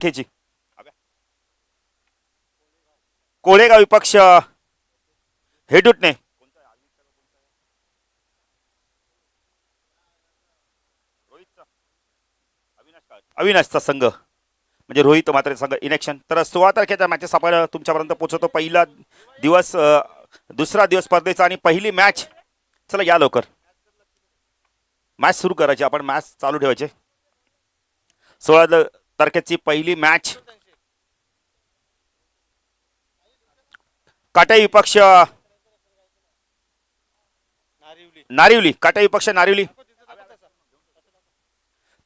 खेची कोळेगाव विपक्ष हेडुटणे अविनाशचा संघ म्हणजे रोहित मात्र संघ इनेक्शन. तर 16 तारखेच्या मॅचेस आपण तुमच्यापर्यंत पोहोचवतो. पहिला दिवस दुसरा दिवस स्पर्धेचा आणि पहिली मॅच. चला या लवकर मॅच सुरू करायची, आपण मॅच चालू ठेवायचे. 16 तारखेची पहिली मॅच काटाई विपक्ष नारिवली, काटाई विपक्ष नारिवली.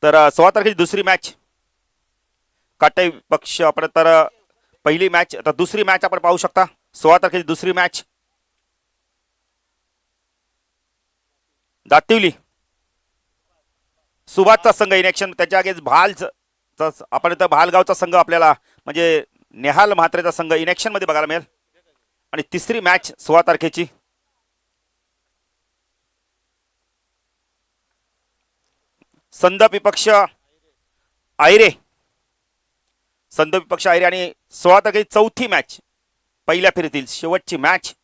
तर 16 तारखेची दुसरी मॅच काटाई पक्ष आपण तर पहिली मॅच. आता दुसरी मॅच आपण पाहू शकता. 16 तारखेची दुसरी मॅच दातिवली सुभाषचा संघ इनेक्शन. त्याच्या आगेच भालचा आपण इथं भालगावचा संघ आपल्याला म्हणजे नेहाल म्हात्रेचा संघ इनेक्शन मध्ये बघायला मिळेल. आणि तिसरी मॅच 16 तारखेची संदप विपक्ष आयरे, संदप विपक्ष आयरे. आणि 16 तारखेची चौथी मॅच पहिल्या फेरीतील शेवटची मॅच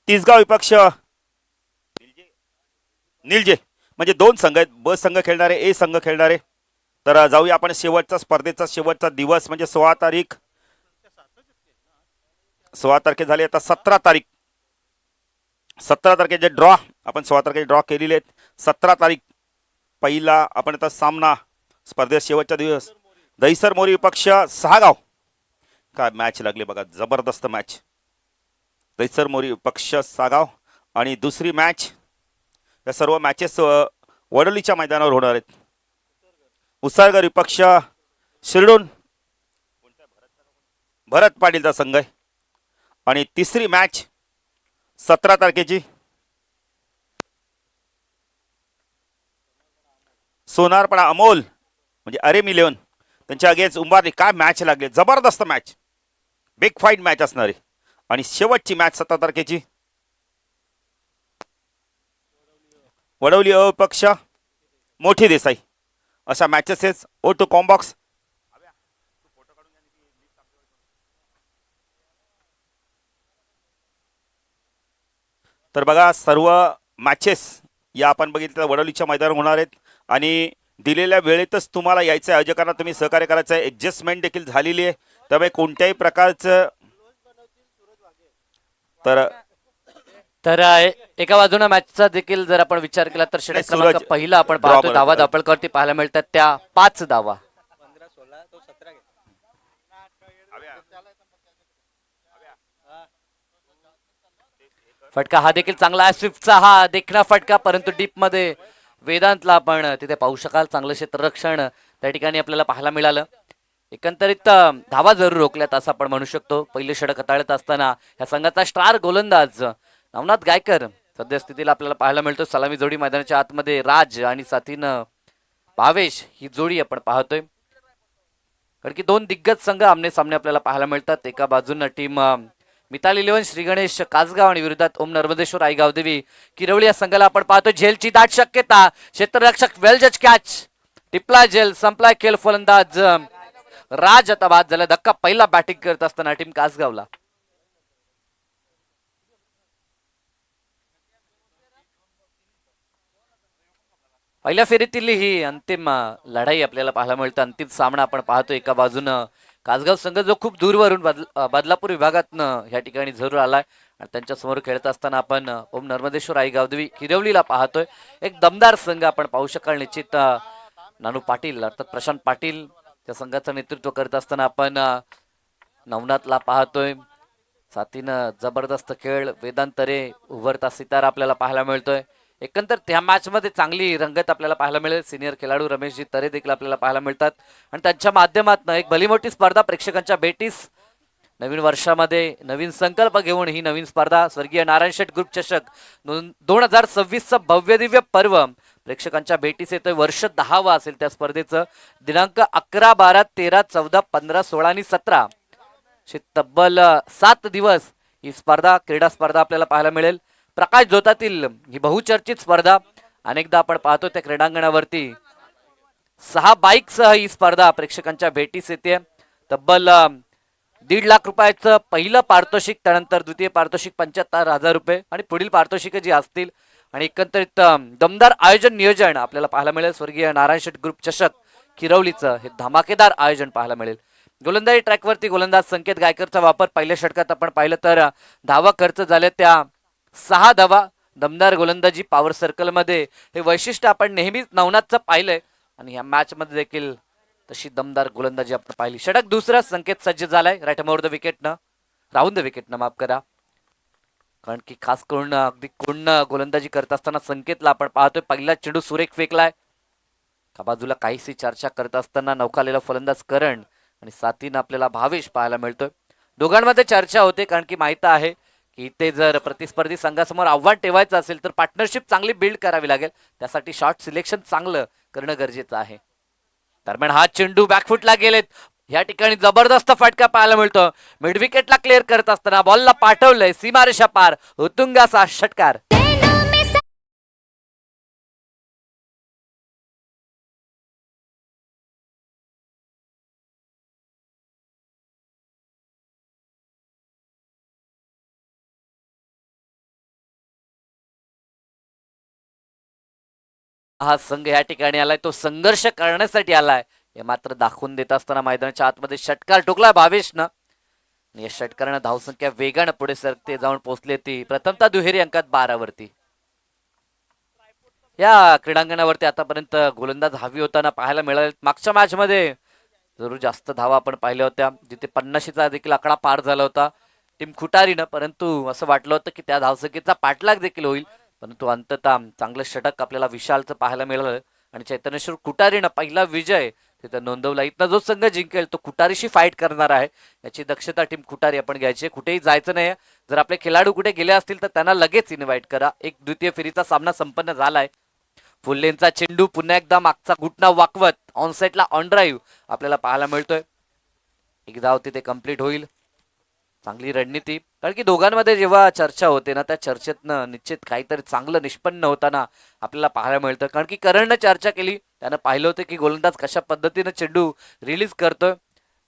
तिसगाव विपक्ष निलजे. म्हणजे दोन संघ आहेत, ब संघ खेळणारे, ए संघ खेळणारे. तर जाऊया आपण शेवटचा स्पर्धेचा शेवटचा दिवस म्हणजे 16 तारीख. 16 तारखे झाली. आता 17 तारीख, 17 तारखेचे ड्रॉ आपण 16 तारखेचे ड्रॉ केलेले आहेत. 17 तारीख पहिला आपण आता सामना स्पर्धेत शेवटचा दिवस दहिसर मोरी विपक्ष सहागाव. काय मॅच लागली बघा, जबरदस्त मॅच. दहिसर मोरी विपक्ष सहागाव. आणि दुसरी मॅच या सर्व मॅचेस वडोलीच्या मैदानावर होणार आहेत. उसळगर विपक्ष शिरडून भरत पाटीलचा संघ आहे. आणि तिसरी मॅच 17 तारखेची सोनारपणा अमोल म्हणजे अरेम 11 त्यांच्या अगेन्स्ट उंबारली. काय मॅच लागले, जबरदस्त मॅच, बिग फाईट मॅच असणार आहे. आणि शेवटची मॅच 17 तारखेची वडवली अविपक्ष मोठी देसाई. अशा मॅचेस आहेत. ओ टू कॉम्बॉक्स. तर बघा सर्व मॅचेस या आपण बघितलं वडोलीच्या मैदानावर होणार आहेत. आणि दिलेल्या वेळेतच तुम्हाला यायचं आहे. आयोजकांना तुम्ही सहकार्य करायचं आहे. ॲडजस्टमेंट देखील झालेली आहे, त्यामुळे कोणत्याही प्रकारचं तर एका बाजूने मॅचचा देखील जर आपण विचार केला तर षटक क्रमांक पहिला आपण पाहतो धावा धापळकरती पाहायला मिळतात त्या 5 धावा. फटका हा देखील चांगला आहे. स्विफ्टचा हा देखणा फटका, परंतु डीप मध्ये वेदांतला आपण तिथे पाहू शकाल. चांगलं क्षेत्ररक्षण त्या ठिकाणी आपल्याला पाहायला मिळालं. एकंदरीत धावा जरूर रोखल्यात असं आपण म्हणू शकतो. पहिले षटक हाताळत असताना या संघाचा स्टार गोलंदाज नवनाथ गायकर सद्यस्थितीला आपल्याला पाहायला मिळतो. सलामी जोडी मैदानाच्या आतमध्ये राज आणि साथीनं भावेश ही जोडी आपण पाहतोय. कारण की दोन दिग्गज संघ आमने सामने आपल्याला पाहायला मिळतात. एका बाजूनं टीम मिताली 11 श्री गणेश कासगाव आणि विरोधात ओम नर्मदेश्वर आई गावदेवी किरवली या संघाला आपण पाहतो. झेलची दाट शक्यता, क्षेत्ररक्षक वेल जज कॅच, टिपला झेल, संपलाय खेळ. फलंदाज राज आता बाद झाला. धक्का पहिला बॅटिंग करत असताना टीम कासगावला. पहिल्या फेरीतील ही अंतिम लढाई आपल्याला पाहायला मिळतं. अंतिम सामना आपण पाहतो. एका बाजूनं कासगाव संघ जो खूप दूरवरून बदलापूर विभागातनं या ठिकाणी जरूर आलाय आणि त्यांच्या समोर खेळत असताना आपण ओम नर्मदेश्वर आई गावदेवी किरवलीला पाहतोय. एक दमदार संघ आपण पाहू शकाल. निश्चित नानू पाटील अर्थात प्रशांत पाटील त्या संघाचं नेतृत्व करत असताना आपण नवनाथला पाहतोय. साथीनं जबरदस्त खेळ. वेदांतरे उभरता सितारा आपल्याला पाहायला मिळतोय. एकंदर त्या मॅच मध्ये चांगली रंगत आपल्याला पाहायला मिळेल. सिनियर खेळाडू रमेशजी तरे देखील आपल्याला पाहायला मिळतात आणि त्यांच्या माध्यमातून एक भली मोठी स्पर्धा प्रेक्षकांच्या भेटीस नवीन वर्षामध्ये नवीन संकल्प घेऊन ही नवीन स्पर्धा स्वर्गीय नारायण शेठ ग्रुप चषक 2026 भव्य दिव्य पर्व प्रेक्षकांच्या भेटीस येतोय. वर्ष 10वा असेल त्या स्पर्धेचं. दिनांक 11, 12, 13, 14, 15, 16 आणि 17 तब्बल 7 दिवस ही स्पर्धा क्रीडा स्पर्धा आपल्याला पाहायला मिळेल. प्रकाश जोतातील ही बहुचर्चित स्पर्धा अनेकदा आपण पाहतो त्या क्रीडांगणावरती 6 बाईकसह ही स्पर्धा प्रेक्षकांच्या भेटीस येते. तब्बल 1.5 लाख रुपयाचं पहिलं पारितोषिक, त्यानंतर द्वितीय पारितोषिक 75,000 रुपये आणि पुढील पारितोषिक जी असतील. आणि एकंदरीत दमदार आयोजन नियोजन आपल्याला पाहायला मिळेल. स्वर्गीय नारायण शेठ ग्रुप चषक किरवलीचं हे धमाकेदार आयोजन पाहायला मिळेल. गोलंदाजी ट्रॅकवरती गोलंदाज संकेत गायकरचा वापर पहिल्या षटकात आपण पाहिलं तर धावा खर्च झाले त्या 6 धावा. दमदार गोलंदाजी पॉवर सर्कल मध्ये हे वैशिष्ट्य आपण नेहमीच नवनाथचं पाहिलंय आणि या मॅच मध्ये देखील तशी दमदार गोलंदाजी आपण पाहिली. षटक दुसरा संकेत सज्ज झालाय राईट ओव्हर द विकेटनं, राऊंड द विकेटनं माफ करा. कारण की खास करून अगदी कोण गोलंदाजी करत असताना संकेतला आपण पाहतोय पहिला चेंडू सुरेख फेकलाय. का बाजूला काहीशी चर्चा करत असताना नौकालेला फलंदाज करण आणि साथीनं आपल्याला भावेश पाहायला मिळतोय. दोघांमध्ये चर्चा होते कारण की माहिती आहे की इथे जर प्रतिस्पर्धी संघासमोर आव्हान ठेवायचं असेल तर पार्टनरशिप चांगली बिल्ड करावी लागेल. त्यासाठी शॉट सिलेक्शन चांगलं करणं गरजेचं आहे. दरम्यान हा चेंडू बॅकफुटला गेलेत. या ठिकाणी जबरदस्त फटका पाहायला मिळतो. मिड विकेटला क्लिअर करत असताना बॉलला पाठवलंय सीमारेषा पार, उत्तुंगाचा षटकार. हा संघ या ठिकाणी आलाय, तो संघर्ष करण्यासाठी आलाय हे मात्र दाखवून देत असताना मैदानाच्या आतमध्ये षटकार ठोकला भावेशनं. या षटकारानं धावसंख्या वेगानं पुढे सरकते जाऊन पोहोचली ती प्रथमतः दुहेरी अंकात 12 वरती. या क्रीडांगणावरती आतापर्यंत गोलंदाज हवी होताना पाहायला मिळाले. मागच्या मॅच मध्ये जरूर जास्त धावा आपण पाहिल्या होत्या जिथे 50चा देखील आकडा पार झाला होता टीम खुटारीनं, परंतु असं वाटलं होतं की त्या धावसंख्येचा पाठलाग देखील होईल. परंतु अंततः चांगलं षटक आपल्याला विशालचं पाहायला मिळालं आणि चैतन्यश्वर कुटारीनं पहिला विजय तिथं नोंदवला. इथं जो संघ जिंकेल तो कुटारीशी फाईट करणार आहे याची दक्षता टीम कुटारी आपण घ्यायची. कुठेही जायचं नाही. जर आपले खेळाडू कुठे गेले असतील तर त्यांना लगेच इन्व्हाइट करा. एक द्वितीय फेरीचा सामना संपन्न झालाय. फुल्लेंचा चेंडू पुन्हा एकदा मागचा घुटना वाकवत ऑनसाइडला ऑन ड्राईव्ह आपल्याला पाहायला मिळतोय. एक धाव तिथे कंप्लीट होईल. चांगली रणनीती, कारण की दोघांमध्ये जेव्हा चर्चा होते ना त्या चर्चेतनं निश्चित काहीतरी चांगलं निष्पन्न होताना आपल्याला पाहायला मिळतं. कारण की करणनं चर्चा केली, त्यानं पाहिलं होतं की गोलंदाज कशा पद्धतीनं चेंडू रिलीज करतोय,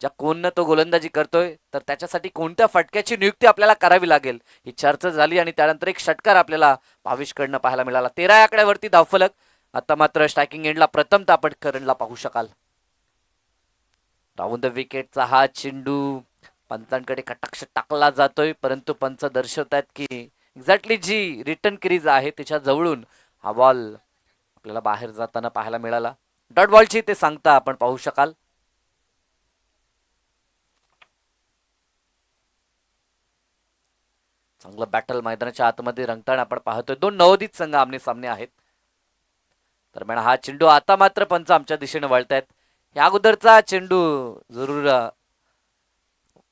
ज्या कोणनं तो गोलंदाजी करतोय तर त्याच्यासाठी कोणत्या फटक्याची नियुक्ती आपल्याला करावी लागेल ही चर्चा झाली आणि त्यानंतर एक षटकार आपल्याला भावेशकडनं पाहायला मिळाला. 13 आकड्यावरती धावफलक. आता मात्र स्ट्रायकिंग एंडला प्रथमतः आपण करणला पाहू शकाल. राऊंड द विकेटचा हा चेंडू पंचांकडे कटाक्ष टाकला जातोय, परंतु पंच दर्शवतात की एक्झॅक्टली जी रिटर्न क्रीज आहे त्याच्या जवळून हा बॉल आपल्याला बाहेर जाताना पाहायला मिळाला. डॉट बॉलची ते सांगता आपण पाहू शकाल. चांगलं बॅटल मैदानाच्या आतमध्ये रंगताना आपण पाहतोय. दोन नवोदित संघ आमने सामने आहेत. दरम्यान हा चेंडू आता मात्र पंच आमच्या दिशेने वळतायत. या अगोदरचा चेंडू जरूर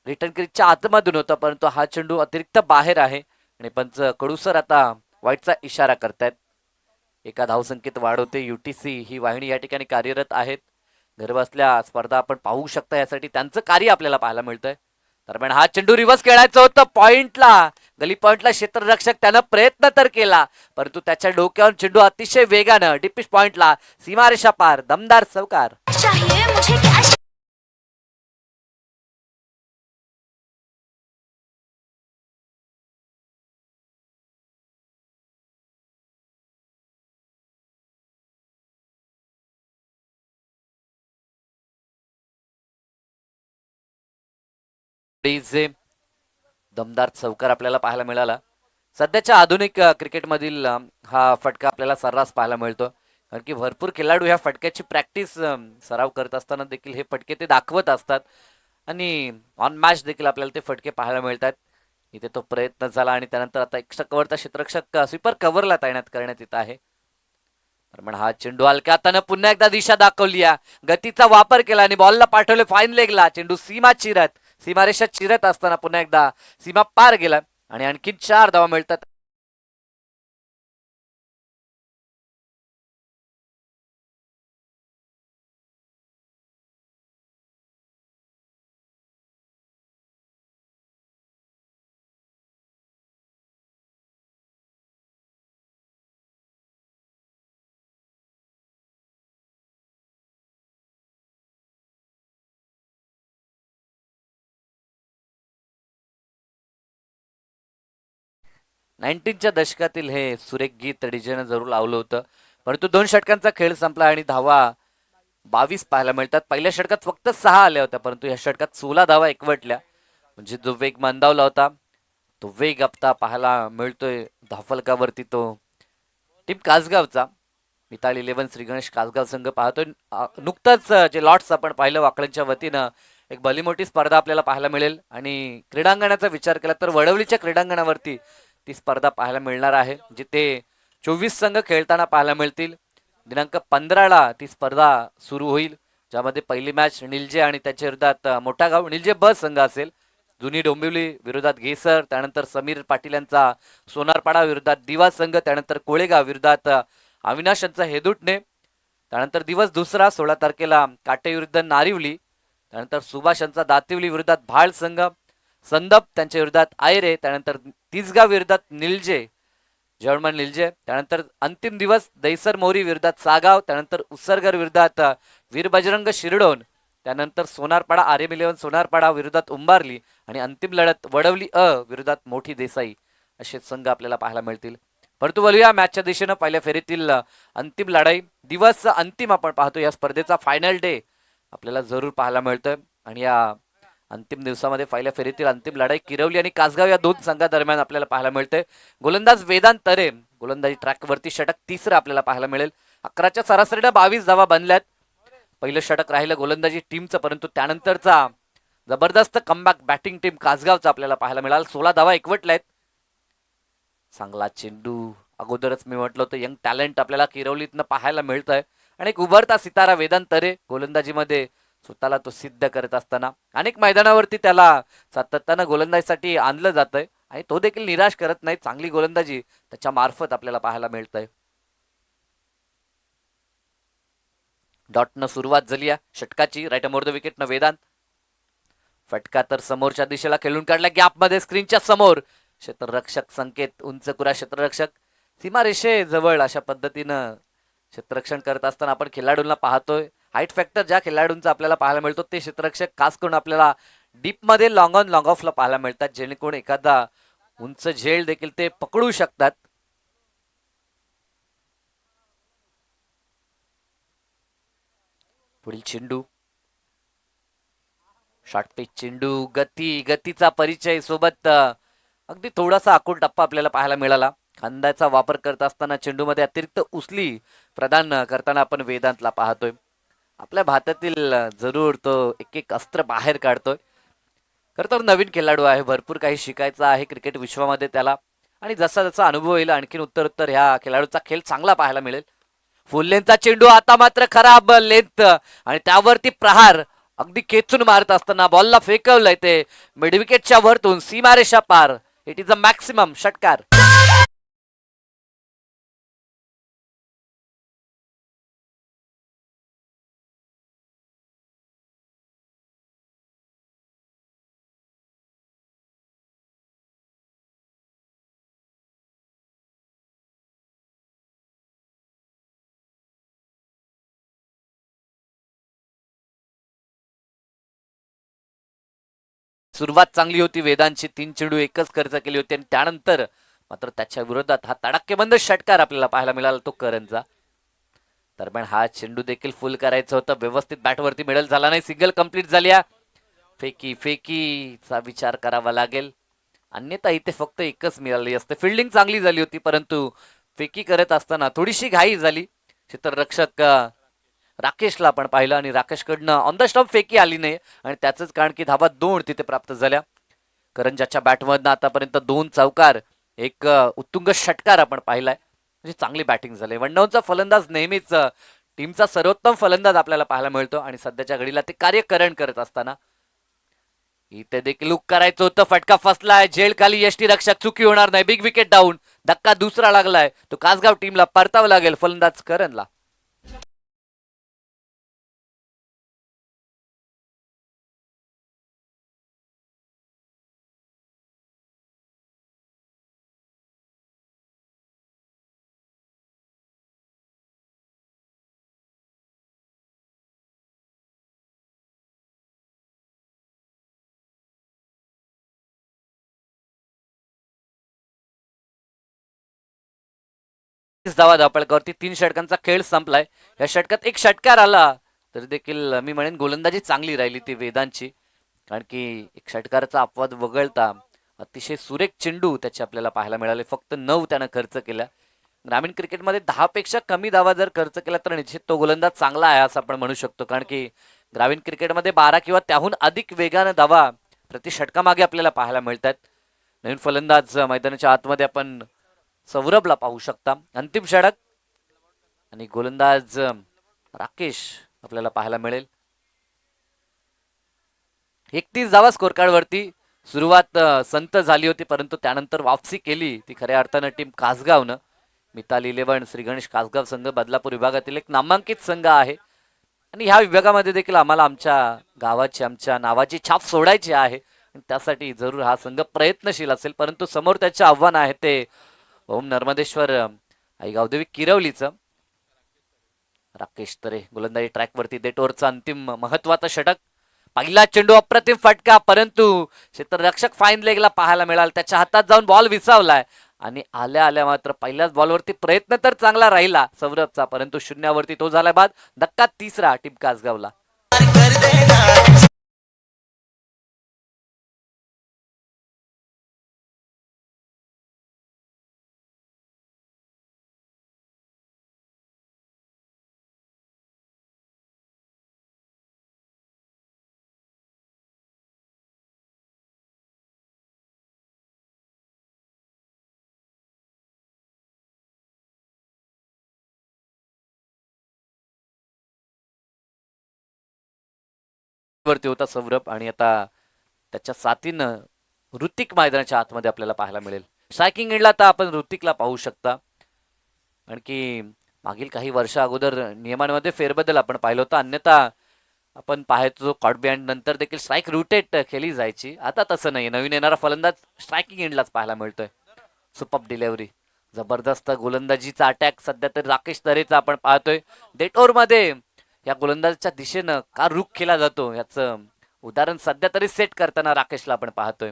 रिटर्न क्रीजच्या आतमधून होता, परंतु हा चेंडू अतिरिक्त बाहेर आहे आणि पंच कडूसर आता वाईटचा इशारा करतायत. एका धावसंख्येत वाढ होते. युटीसी ही वाहिनी या ठिकाणी कार्यरत आहेत. घरबसल्या स्पर्धा आपण पाहू शकता, यासाठी त्यांचं कार्य आपल्याला पाहायला मिळतंय. दरम्यान हा चेंडू रिव्हर्स खेळायचं होतं पॉइंटला, गली पॉइंटला क्षेत्ररक्षक त्यानं प्रयत्न तर केला, परंतु त्याच्या डोक्यावर चेंडू अतिशय वेगानं डीपिश पॉइंटला सीमारेषा पार. दमदार चौकार. दमदार चौकार आपल्याला पाहायला मिळाला. सध्याच्या आधुनिक क्रिकेटमधील हा फटका आपल्याला सर्रास पाहायला मिळतो, कारण की भरपूर खेळाडू ह्या फटक्याची प्रॅक्टिस सराव करत असताना देखील हे फटके ते दाखवत असतात आणि ऑन मॅच देखील आपल्याला ते फटके पाहायला मिळतात. इथे तो प्रयत्न झाला आणि त्यानंतर आता एक्स्ट्रा कव्हरचा क्षेत्ररक्षक स्वीपर कव्हरला तैनात करण्यात येत आहे. दरम्यान हा चेंडू हलक्या हातानं पुन्हा एकदा दिशा दाखवली, गतीचा वापर केला आणि बॉलला पाठवले फाईन लेगला. चेंडू सीमारेषा चिरत असताना पुन्हा एकदा सीमा पार गेला आणि आणखी 4 धावा मिळतात. 19च्या दशकातील हे सुरेख गीत डीजेनं जरूर लावलं होतं. परंतु 2 षटकांचा खेळ संपला आणि धावा 22 पाहायला मिळतात. पहिल्या षटकात फक्त 6 आल्या होत्या, परंतु या षटकात 16 धावा एकवटल्या. म्हणजे जो वेग मंदावला होता तो वेग आता पाहायला मिळतोय धावफलकावरती. तो टीम कासगावचा मिताली 11 श्री गणेश कासगाव संघ पाहतोय. नुकतंच जे लॉट्स आपण पाहिलं वाकळीच्या वतीनं एक भली मोठी स्पर्धा आपल्याला पाहायला मिळेल आणि क्रीडांगणाचा विचार केला तर वडवलीच्या क्रीडांगणावरती ती स्पर्धा पाहायला मिळणार आहे, जिथे 24 संघ खेळताना पाहायला मिळतील. दिनांक 15ला ती स्पर्धा सुरू होईल, ज्यामध्ये पहिली मॅच निलजे आणि त्याच्या विरोधात मोठा गाव निलजे ब संघ असेल. जुनी डोंबिवली विरोधात घेसर, त्यानंतर समीर पाटील यांचा सोनारपाडा विरोधात दिवा संघ, त्यानंतर कोळेगाव विरोधात अविनाश यांचा हेदुटणे, त्यानंतर दिवस दुसरा 16 तारखेला काटे विरुद्ध नारिवली, त्यानंतर सुभाष यांचा दातिवली विरोधात भाळ संघ, संदप त्यांच्या विरोधात आयरे, त्यानंतर तिसगाव विरोधात निलजे जर्मन निलजे, त्यानंतर अंतिम दिवस दैसर मोरी विरोधात सागाव, त्यानंतर उसरगर विरोधात वीरबजरंग शिरडोन, त्यानंतर सोनारपाडा RM11 सोनारपाडा विरोधात उंबारली आणि अंतिम लढत वडवली विरोधात मोठी देसाई असे संघ आपल्याला पाहायला मिळतील. परंतु वळूया मॅचच्या दिशेनं. पहिल्या फेरीतील अंतिम लढाई दिवस अंतिम आपण पाहतो. या स्पर्धेचा फायनल डे आपल्याला जरूर पाहायला मिळतोय आणि या अंतिम दिवसामध्ये पहिल्या फेरीतील अंतिम लढाई किरवली आणि कासगाव या 2 संघादरम्यान आपल्याला पाहायला मिळते. गोलंदाज वेदांत तरे गोलंदाजी ट्रॅकवरती षटक तिसरं आपल्याला पाहायला मिळेल. 11च्या सरासरीनं 22 धावा बनल्यात. पहिलं षटक राहिलं गोलंदाजी टीमचं, परंतु त्यानंतरचा जबरदस्त कमबॅक बॅटिंग टीम कासगावचा आपल्याला पाहायला मिळाला. 16 धावा एकवटल्यात. चांगला चेंडू, अगोदरच मी म्हटलं होतं यंग टॅलेंट आपल्याला किरवलीतनं पाहायला मिळतंय आणि एक उभरता सितारा वेदांत तरे गोलंदाजीमध्ये स्वतःला तो सिद्ध करत असताना अनेक मैदानावरती त्याला सातत्यानं गोलंदाजीसाठी आणलं जातंय आणि तो देखील निराश करत नाही. चांगली गोलंदाजी त्याच्या मार्फत आपल्याला पाहायला मिळतंय. डॉटनं सुरुवात झाली या षटकाची. राईट मोर द विकेटनं वेदांत. फटका तर समोरच्या दिशेला खेळून काढला गॅपमध्ये स्क्रीनच्या समोर. क्षेत्ररक्षक संकेत उंचकुरा क्षेत्ररक्षक सीमारेषे जवळ अशा पद्धतीनं क्षेत्ररक्षण करत असताना आपण खेळाडूंना पाहतोय. हाईट फॅक्टर ज्या खेळाडूंचा आपल्याला पाहायला मिळतो ते क्षेत्ररक्षक खास करून आपल्याला डीपमध्ये लॉंग ऑन लॉंग ऑफला पाहायला मिळतात, जेणेकरून एखादा उंच झेल देखील ते पकडू शकतात. पुढील चेंडू शॉर्ट पिच चेंडू, गतीचा परिचय सोबत अगदी थोडासा आखूड टप्पा आपल्याला पाहायला मिळाला. खांद्याचा वापर करत असताना चेंडूमध्ये अतिरिक्त उसली प्रदान करताना आपण वेदांतला पाहतोय. आपल्या भारतातील जरूर तो एक एक अस्त्र बाहेर काढतोय. खरं तर नवीन खेळाडू आहे, भरपूर काही शिकायचं आहे क्रिकेट विश्वामध्ये त्याला आणि जसा जसा अनुभव येईल आणखीन उत्तर ह्या खेळाडूचा खेळ चांगला पाहायला मिळेल. फुल लेंथचा चेंडू आता मात्र खराब लेंथ आणि त्यावरती प्रहार अगदी खेचून मारत असताना बॉलला फेकवलंय ते मिडविकेटच्या वरतून सीमारेषा पार. इट इज अ मॅक्सिमम षटकार. सुरुवात चांगली होती वेदांची. 3 चेंडू एकच खर्च केली होती आणि त्यानंतर मात्र त्याच्या विरोधात हा तडाखेबंद षटकार आपल्याला पाहायला मिळाला तो करंजा. दरम्यान हा चेंडू देखील फुल करायचं होतं, व्यवस्थित बॅटवरती मिडल झाला नाही. सिंगल कंप्लीट झाली. फेकीचा विचार करावा लागेल, अन्यथा इथे फक्त एकच मिळाली असते. फिल्डिंग चांगली झाली होती, परंतु फेकी करत असताना थोडीशी घाई झाली. क्षेत्ररक्षक राकेशला आपण पाहिलं आणि राकेशकडनं ऑन द स्टॉप फेकी आली नाही आणि त्याचंच कारण की धाबा 2 तिथे प्राप्त झाल्या. करंजाच्या बॅटमधनं आतापर्यंत 2 चौकार, एक उत्तुंग षटकार आपण पाहिलाय. म्हणजे चांगली बॅटिंग झाली. वनडाऊनचा फलंदाज नेहमीच टीमचा सर्वोत्तम फलंदाज आपल्याला पाहायला मिळतो आणि सध्याच्या घडीला ते कार्यकरण करत असताना इथे देखील लुक करायचं होतं. फटका फसलाय. झेल खाली यष्टी रक्षक, चुकी होणार नाही. Big wicket down. धक्का दुसरा लागलाय. तो कासगाव टीमला परतावा लागेल फलंदाज करणला. धावा धावपळकावरती 3 षटकांचा खेळ संपलाय. या षटकात एक षटकार आला तरी देखील मी म्हणेन गोलंदाजी चांगली राहिली ती वेदांची, कारण की एक षटकाराचा अपवाद वगळता अतिशय सुरेख चेंडू त्याचे आपल्याला पाहायला मिळाले. फक्त 9 त्यानं खर्च केला. ग्रामीण क्रिकेटमध्ये 10 पेक्षा कमी धावा जर खर्च केला तर निश्चित तो गोलंदाज चांगला आहे असं आपण म्हणू शकतो, कारण की ग्रामीण क्रिकेटमध्ये 12 किंवा त्याहून अधिक वेगानं धावा प्रति षटकामागे आपल्याला पाहायला मिळतात. नवीन फलंदाज मैदानाच्या आतमध्ये आपण सौरभला पाहू शकता. अंतिम षटक आणि गोलंदाज राकेश आपल्याला पाहायला मिळेल. 31 धावा स्कोर कार्ड वरती. सुरुवात संत झाली होती परंतु त्यानंतर वापसी केली ती खऱ्या अर्थानं टीम कासगावनं. मिताली 11 श्री गणेश कासगाव संघ बदलापूर विभागातील एक नामांकित संघ आहे आणि ह्या विभागामध्ये देखील आम्हाला आमच्या गावाची आमच्या नावाची छाप सोडायची आहे. त्यासाठी जरूर हा संघ प्रयत्नशील असेल, परंतु समोर त्याचे आव्हान आहे ते ओम नर्मदेश्वर आई गावदेवी किरवलीचं. राकेश तरे गोलंदाजी ट्रॅकवरती देटोरचा अंतिम महत्वाचा षटक. पहिला चेंडू अप्रतिम फटका, परंतु क्षेत्ररक्षक फाईन लेगला पाहायला मिळाला. त्याच्या हातात जाऊन बॉल विसावलाय आणि आल्या आल्या मात्र पहिल्याच बॉलवरती प्रयत्न तर चांगला राहिला सौरभचा, परंतु शून्यावरती तो झालाय बाद. धक्का तिसरा टीम कासगावला. वरती होता सौरभ आणि आता त्याच्या साथीनं ऋतिक मैदानाच्या आतमध्ये आपल्याला पाहायला मिळेल. स्ट्रायकिंग एंडला आता आपण ऋतिकला पाहू शकता, आणखी मागील काही वर्षा अगोदर नियमांमध्ये फेरबदल आपण पाहिलं होतं. अन्यथा आपण पाहायचो कॉट बिहाइंड नंतर देखील स्ट्राईक रोटेट केली जायची. आता तसं नाही. नवीन येणारा फलंदाज स्ट्रायकिंग एंडलाच पाहायला मिळतोय. सुपर डिलेव्हरी, जबरदस्त गोलंदाजीचा अटॅक सध्या तर राकेश तरेचा आपण पाहतोय. डेट मध्ये या गोलंदाजाच्या दिशेनं का रुख केला जातो याचं उदाहरण सध्या तरी सेट करताना राकेशला आपण पाहतोय.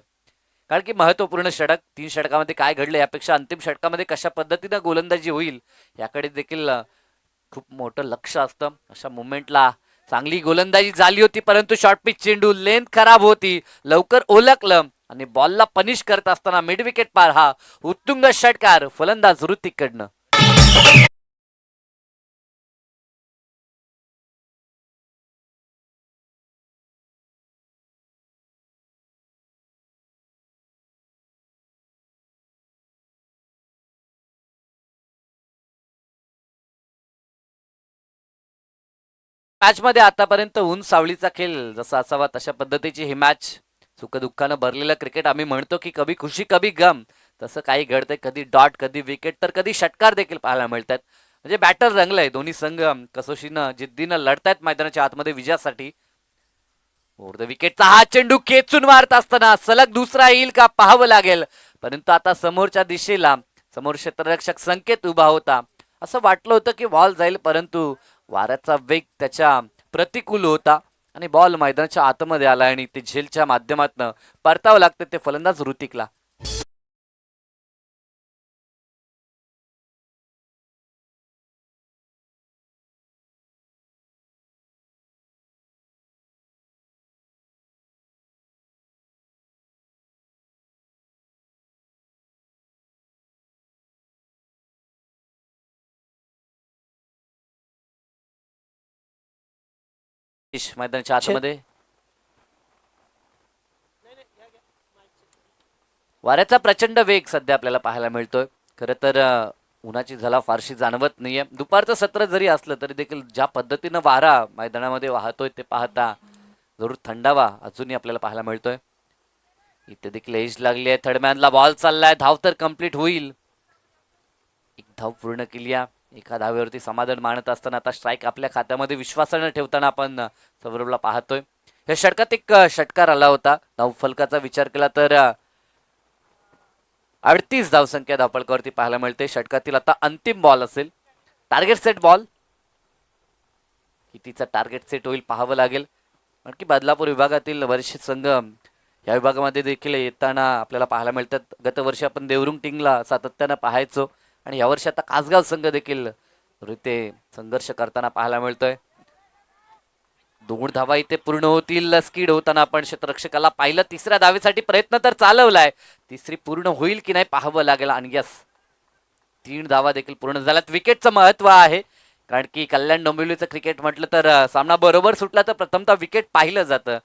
कारण की महत्वपूर्ण षटक, 3 षटकामध्ये काय घडलं यापेक्षा अंतिम षटकामध्ये कशा पद्धतीनं गोलंदाजी होईल याकडे देखील खूप मोठं लक्ष असतं. अशा मुवमेंटला चांगली गोलंदाजी झाली होती, परंतु शॉर्ट पिच चेंडू लेंथ खराब होती, लवकर ओळखलं आणि बॉलला पनिश करत असताना मिड विकेट पार हा उत्तुंग षटकार फलंदाज ऋतिक कडनं. मॅच मध्ये आतापर्यंत ऊन सावलीचा खेळ जसा असावा तशा पद्धतीची ही मॅच, सुख दुःखानं भरलेलं क्रिकेट. आम्ही म्हणतो की कभी खुशी कभी गम, तसं काही घडतंय. कधी डॉट, कधी विकेट, तर कधी षटकार देखील पाहायला मिळतात. म्हणजे बॅटर रंगलंय. दोन्ही संघ कसोशीनं जिद्दीनं लढतायत मैदानाच्या आतमध्ये विजयासाठी. ओव्हर द विकेटचा हा चेंडू खेचून मारत असताना सलग दुसरा येईल का पाहावं लागेल, परंतु आता समोरच्या दिशेला समोर क्षेत्ररक्षक संकेत उभा होता. असं वाटलं होतं की बॉल जाईल, परंतु वाऱ्याचा वेग त्याच्या प्रतिकूल होता आणि बॉल मैदानाच्या आतमध्ये आला आणि ते झेलच्या माध्यमातून परतावं लागतं ते फलंदाज ऋतिकला. मैदानाच्या आतमध्ये वाऱ्याचा प्रचंड वेग सध्या आपल्याला पाहायला मिळतोय. खरं तर उन्हाची झळा फारशी जाणवत नाहीये. दुपारचं सत्र जरी असलं तरी देखील ज्या पद्धतीनं वारा मैदानामध्ये वाहतोय ते पाहता जरूर थंडावा अजूनही आपल्याला पाहायला मिळतोय. इथे देखील एज लागली आहे. थर्डमॅनला बॉल चाललाय. धाव तर कंप्लीट होईल. एक धाव पूर्ण केली आहे. एका धावेवरती समाधान मानत असताना आता स्ट्राईक आपल्या खात्यामध्ये विश्वासानं ठेवताना आपण सौरभला पाहतोय. या षटकात एक षटकार आला होता. धाव फलकाचा विचार केला तर 38 धावसंख्या धावफलकावरती पाहायला मिळते. षटकातील आता अंतिम बॉल असेल. Target set ball. कितीचा टार्गेट सेट होईल पाहावं लागेल. कारण की बदलापूर विभागातील वर्षित संघ या विभागामध्ये देखील येताना आपल्याला पाहायला मिळतात. गत वर्षी आपण देवरुंग टीमला सातत्यानं पाहायचो. आणि यावर्षी आता कासगाव संघ देखील इथे संघर्ष करताना पाहायला मिळतोय. 2 धावा इथे पूर्ण होतील. स्किड होताना आपण क्षेत्ररक्षकाला पाहिलं. तिसऱ्या धावेसाठी प्रयत्न तर चालवलाय, तिसरी पूर्ण होईल की नाही पाहावं लागेल. आणि यस, 3 धावा देखील पूर्ण झाल्यात. विकेटचं महत्व आहे, कारण की कल्याण डोंबिवलीचं क्रिकेट म्हटलं तर सामना बरोबर सुटला तर प्रथमतः विकेट पाहिलं जातं.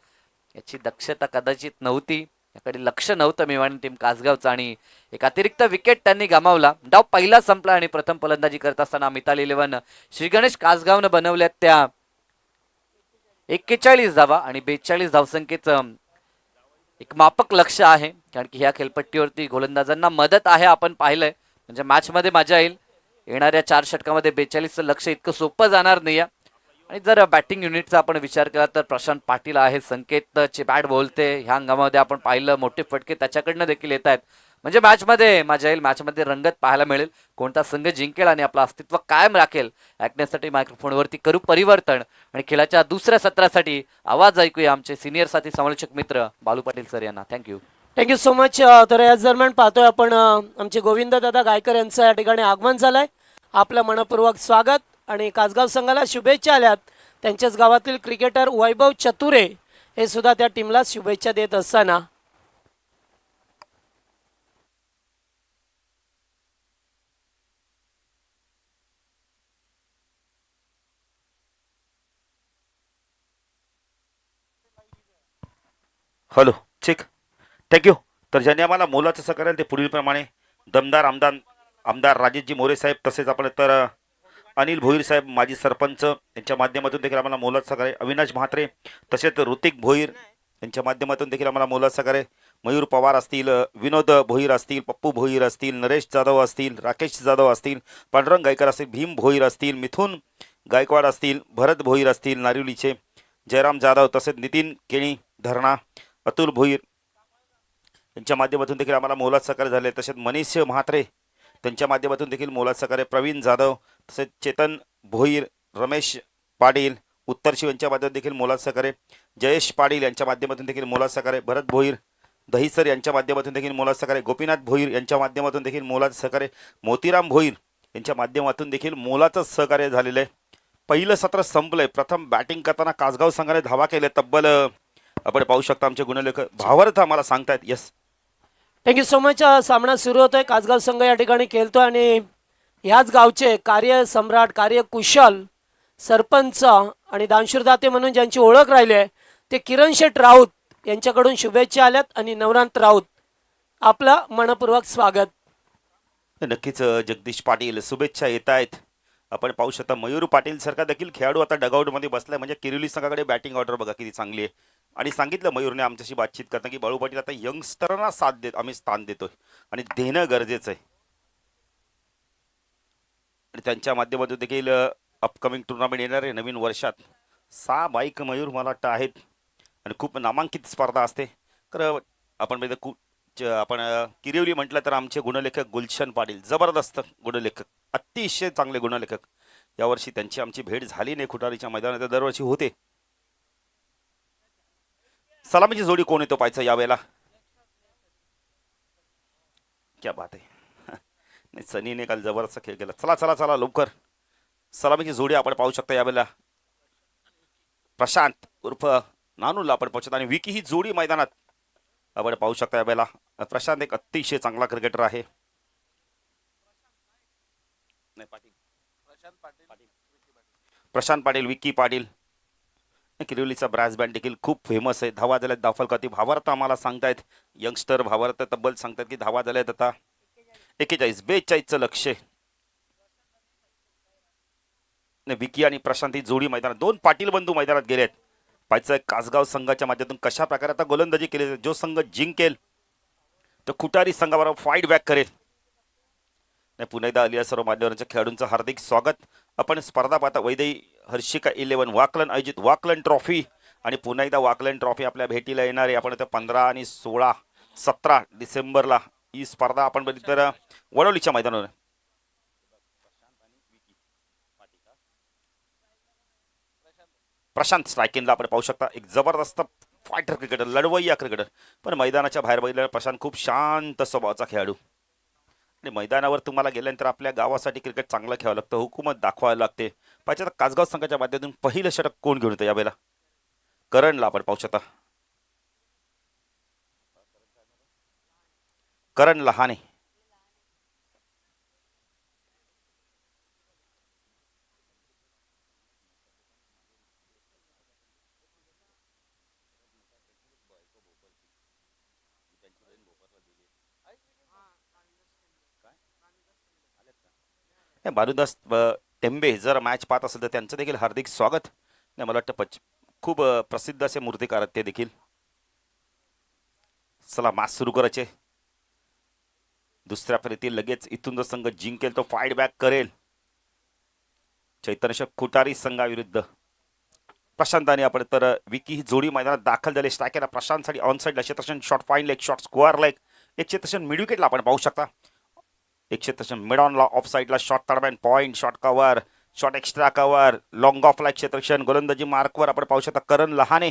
याची दक्षता कदाचित नव्हती, याकडे लक्ष नव्हतं मेवाणी टीम कासगावचं आणि एक अतिरिक्त विकेट त्यांनी गमावला. डाव पहिला संपला आणि प्रथम फलंदाजी करत असताना मिताली 11 श्री गणेश कासगावनं बनवल्यात त्या 41 धावा आणि 42 धावसंख्येचं एक मापक लक्ष आहे, कारण की ह्या खेळपट्टीवरती गोलंदाजांना मदत आहे. आपण पाहिलंय, म्हणजे मॅच मध्ये मजा येईल. येणाऱ्या 4 षटकामध्ये 42चं लक्ष इतकं सोपं जाणार नाही. आणि जर बॅटिंग युनिटचा आपण विचार केला तर प्रशांत पाटील आहे, संकेतची बॅट बोलते. ह्या हंगामामध्ये आपण पाहिलं मोठे फटके त्याच्याकडनं देखील येत आहेत. म्हणजे मॅच मध्ये मजा येईल, मॅच मध्ये रंगत पाहायला मिळेल. कोणता संघ जिंकेल आणि आपलं अस्तित्व कायम राखेल ऐकण्यासाठी मायक्रोफोनवरती करू परिवर्तन. आणि खेळाच्या दुसऱ्या सत्रासाठी आवाज ऐकूया आमचे सिनियर साथी समालोचक मित्र बालू पाटील सर यांना. थँक्यू. Thank you so much. तर याच दरम्यान पाहतोय आपण आमचे गोविंद दादा गायकर यांचं या ठिकाणी आगमन झालंय. आपलं मनपूर्वक स्वागत आणि कासगाव संघाला शुभेच्छा आल्यात. त्यांच्याच गावातील क्रिकेटर वैभव चतुरे हे सुद्धा त्या टीमला शुभेच्छा देत असताना हॅलो, चेक, थँक्यू. तर ज्यांनी आम्हाला मोलाचं सहकार्य ते पुढीलप्रमाणे दमदार आमदार राजेशजी मोरे साहेब, तसेच आपण तर अनिल भोईर साहेब माजी सरपंच यांच्या माध्यमातून देखील आम्हाला मोलाचं सहकार्य. अविनाश म्हात्रे, तसेच ऋतिक भोईर यांच्या माध्यमातून देखील आम्हाला मोलाचं सहकार्य. मयूर पवार असतील, विनोद भोईर असतील, पप्पू भोईर असतील, नरेश जाधव असतील, राकेश जाधव असतील, पांडुरंग गायकर असतील, भीम भोईर असतील, मिथुन गायकवाड असतील, भरत भोईर असतील नारिवलीचे, जयराम जाधव, तसेच नितीन केणी धरणा, अतुल भोईर यांच्या माध्यमातून देखील आम्हाला मोलाचं सहकार्य झाले. तसेच मनीष म्हात्रे त्यांच्या माध्यमातून देखील मोलाचं सहकार्य. प्रवीण जाधव, तसेच चेतन भोईर, रमेश पाटील उत्तरशिव यांच्या माध्यमातून देखील मोलाचं सहकार्य. जयेश पाटील यांच्या माध्यमातून देखील मोलाचं सहकार्य. भरत भोईर दहीसर यांच्या माध्यमातून देखील मोलाचं सहकार्य. गोपीनाथ भोईर यांच्या माध्यमातून देखील मोलाचं सहकार्य. मोतीराम भोईर यांच्या माध्यमातून देखील मोलाचं सहकार्य झालेलं आहे. पहिलं सत्र संपलंय. प्रथम बॅटिंग करताना कासगाव संघाने धावा केले तब्बल, आपण पाहू शकता आमचे गुणलेखक भावार्थ आम्हाला सांगतायत. Yes, thank you so much. सामना सुरू होतोय. कासगाव संघ या ठिकाणी खेळतोय आणि ह्याच गावचे कार्यसम्राट, कार्यकुशल सरपंच आणि दानशूरदाते म्हणून ज्यांची ओळख राहिली आहे ते किरण शेठ राऊत यांच्याकडून शुभेच्छा आल्यात. आणि नवरांत राऊत, आपलं मनपूर्वक स्वागत. नक्कीच जगदीश पाटील शुभेच्छा येत आहेत. आपण पाहू शकता मयूर पाटील सारखा देखील खेळाडू आता डगआउटमध्ये बसलाय. म्हणजे किरोली संघाकडे बॅटिंग ऑर्डर बघा किती चांगली आहे. आणि सांगितलं मयूरने आमच्याशी बातचीत करताना की बाळू पाटील आता यंगस्टरांना साथ देत आम्ही स्थान देतोय आणि देणं गरजेचं आहे. आणि त्यांच्या माध्यमातून देखील अपकमिंग टुर्नामेंट येणार आहे नवीन वर्षात. 6 बाईक मयूर मला वाटतं आहेत आणि खूप नामांकित स्पर्धा असते. तर आपण आपण किरिवली म्हटलं तर आमचे गुणलेखक गुलशन पाटील जबरदस्त गुणलेखक, अतिशय चांगले गुणलेखक. यावर्षी त्यांची आमची भेट झाली नाही खुटारीच्या मैदानात, दरवर्षी होते. सलामीची जोडी कोण येतो पाहायचं यावेळेला. क्या बात आहे. नाही, सनीने काल जबरदस्त खेळ केला. चला चला चला लवकर सलामीची जोडी आपण पाहू शकता यावेळेला. प्रशांत उर्फ नानूला आपण पाहू शकता आणि विकी ही जोडी मैदानात आपण पाहू शकता यावेळेला. प्रशांत एक अतिशय चांगला क्रिकेटर आहे. प्रशांत पाटील, विकी पाटील. किरोलीचा ब्रास बँड देखील खूप फेमस आहे. धावा झाल्यात दाफलकाती भावार्थ आम्हाला सांगतायत. यंगस्टर भावार्थ तब्बल सांगतात की धावा झाल्यात आता 41, 42चं लक्ष. विकी आणि प्रशांत ही जोडी मैदानात, 2 पाटील बंधू मैदानात गेलेत. पाहिजे कासगाव संघाच्या माध्यमातून कशा प्रकारे आता गोलंदाजी केली. जो संघ जिंकेल तो खुटारी संघाबरोबर फाईट बॅक करेल. पुन्हा एकदा आलिया सर्व मान्यवरांच्या खेळाडूंचं हार्दिक स्वागत. आपण स्पर्धा पाहता वैदेही हर्षिका 11 वाकलन आयोजित वाकलन ट्रॉफी. आणि पुन्हा एकदा वाकलन ट्रॉफी आपल्या भेटीला येणार आहे. आपण 15 आणि 16, 17 डिसेंबरला ही स्पर्धा आपण बघितली तर वडोलीच्या मैदानावर. प्रशांत स्ट्रायकिंगला आपण पाहू शकता. एक जबरदस्त फायटर क्रिकेटर, लढवय्या क्रिकेटर. पण मैदानाच्या बाहेर बघितल्यावर प्रशांत खूप शांत स्वभावाचा खेळाडू. आणि मैदानावर तुम्हाला गेल्यानंतर आपल्या गावासाठी क्रिकेट चांगलं खेळावं लागतं, हुकूमत दाखवायला लागते. पाहिजे तर कासगाव संघाच्या माध्यमातून पहिलं षटक कोण घेऊन येतं यावेळेला? करणला आपण पाहू शकता. करण लहाने. नाही, भानुदास टेंबे जर मॅच पाहत असेल तर त्यांचं देखील हार्दिक स्वागत. नाही, मला वाटतं खूप प्रसिद्ध असे मूर्तिकार आहेत ते देखील. चला मॅच सुरू करायचे. दुसऱ्या फेरीतील लगेच इथून जो संघ जिंकेल तो फाईट बॅक करेल. चैतन्य खुटारी संघाविरुद्ध प्रशांत आणि आपण तर विकी ही जोडी मैदानात दाखल झाली. स्ट्रायकरला प्रशांतसाठी ऑन साईडला क्षेत्रक्षण short fine leg short square leg एक क्षेत्रक्षण मिड विकेटला आपण पाहू शकता. एक क्षेत्रक्षण मिड ऑनला ऑफ साईडला short third man point short cover short extra cover long ऑफला क्षेत्रक्षण गोलंदाजी मार्कवर आपण पाहू शकता करण लहाने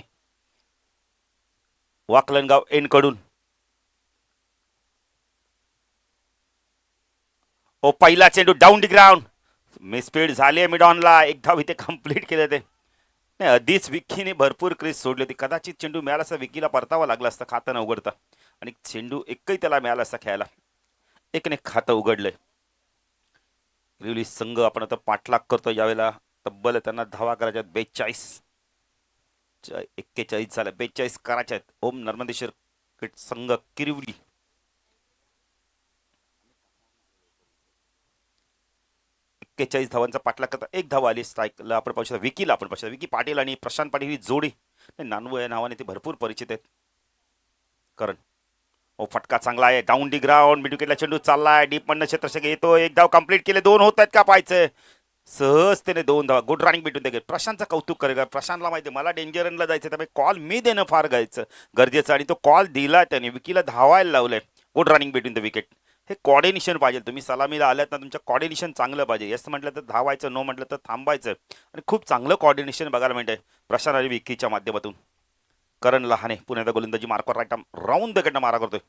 वाकलनगाव एन कडून. ओ पहिला चेंडू डाऊन दी ग्राउंड मिसफील्ड झाली मिड ऑनला. एक धाव इथे कंप्लीट केले ते. नाही, आधीच विकीने भरपूर क्रीज सोडली होती. कदाचित चेंडू मिळाला असता विकीला परतावा लागला असता खातं न उघडता. आणि चेंडू एकही त्याला मिळाला असता खेळायला. एकने खातं उघडलंय. रिवली संघ आपण आता पाठलाग करतो यावेळेला. तब्बल त्यांना धावा करायच्या 42 41 झाल्या 42 करायच्या आहेत. ओम नर्मदेश्वर क्रिकेट संघ किरिवली. धावांचा पाठलाग करता एक धावा आली. स्ट्राईकला आपण पाहू शकता विकीला आपण पाहू शकता. विकी पाटील आणि प्रशांत पाटील ही जोडी नानू या नावाने ते भरपूर परिचित आहेत. करण ओ फटका चांगला आहे डाऊन दी ग्राउंड मिड विकेटला चेंडू चाललाय डीप मधनं क्षेत्रक्षक येतो. एक धाव कंप्लीट केले. 2 होत आहेत का पाहायचं. सहजतेने 2 धावा. गुड रनिंग भेटून देखील प्रशांतचं कौतुक करेल. प्रशांतला माहिती मला डेंजर रनला जायचं त्यामुळे कॉल मी देणं फार गरजेचं आणि तो कॉल दिला त्याने. विकीला धावायला लावलंय. गुड रनिंग भेटून द विकेट. हे कॉर्डिनेशन पाहिजे. तुम्ही सलामीला आल्यात ना तुमचं कॉर्डिनेशन चांगलं पाहिजे. येस म्हटलं तर धावायचं नो म्हटलं तर थांबायचं आणि खूप चांगलं कॉर्डिनेशन बघायला मिळतंय प्रशांत आणि विकीच्या माध्यमातून. करण लहाने पुन्हा गोलंदाजी मार्कवर राईट राऊंड द कडनं मारा करतोय.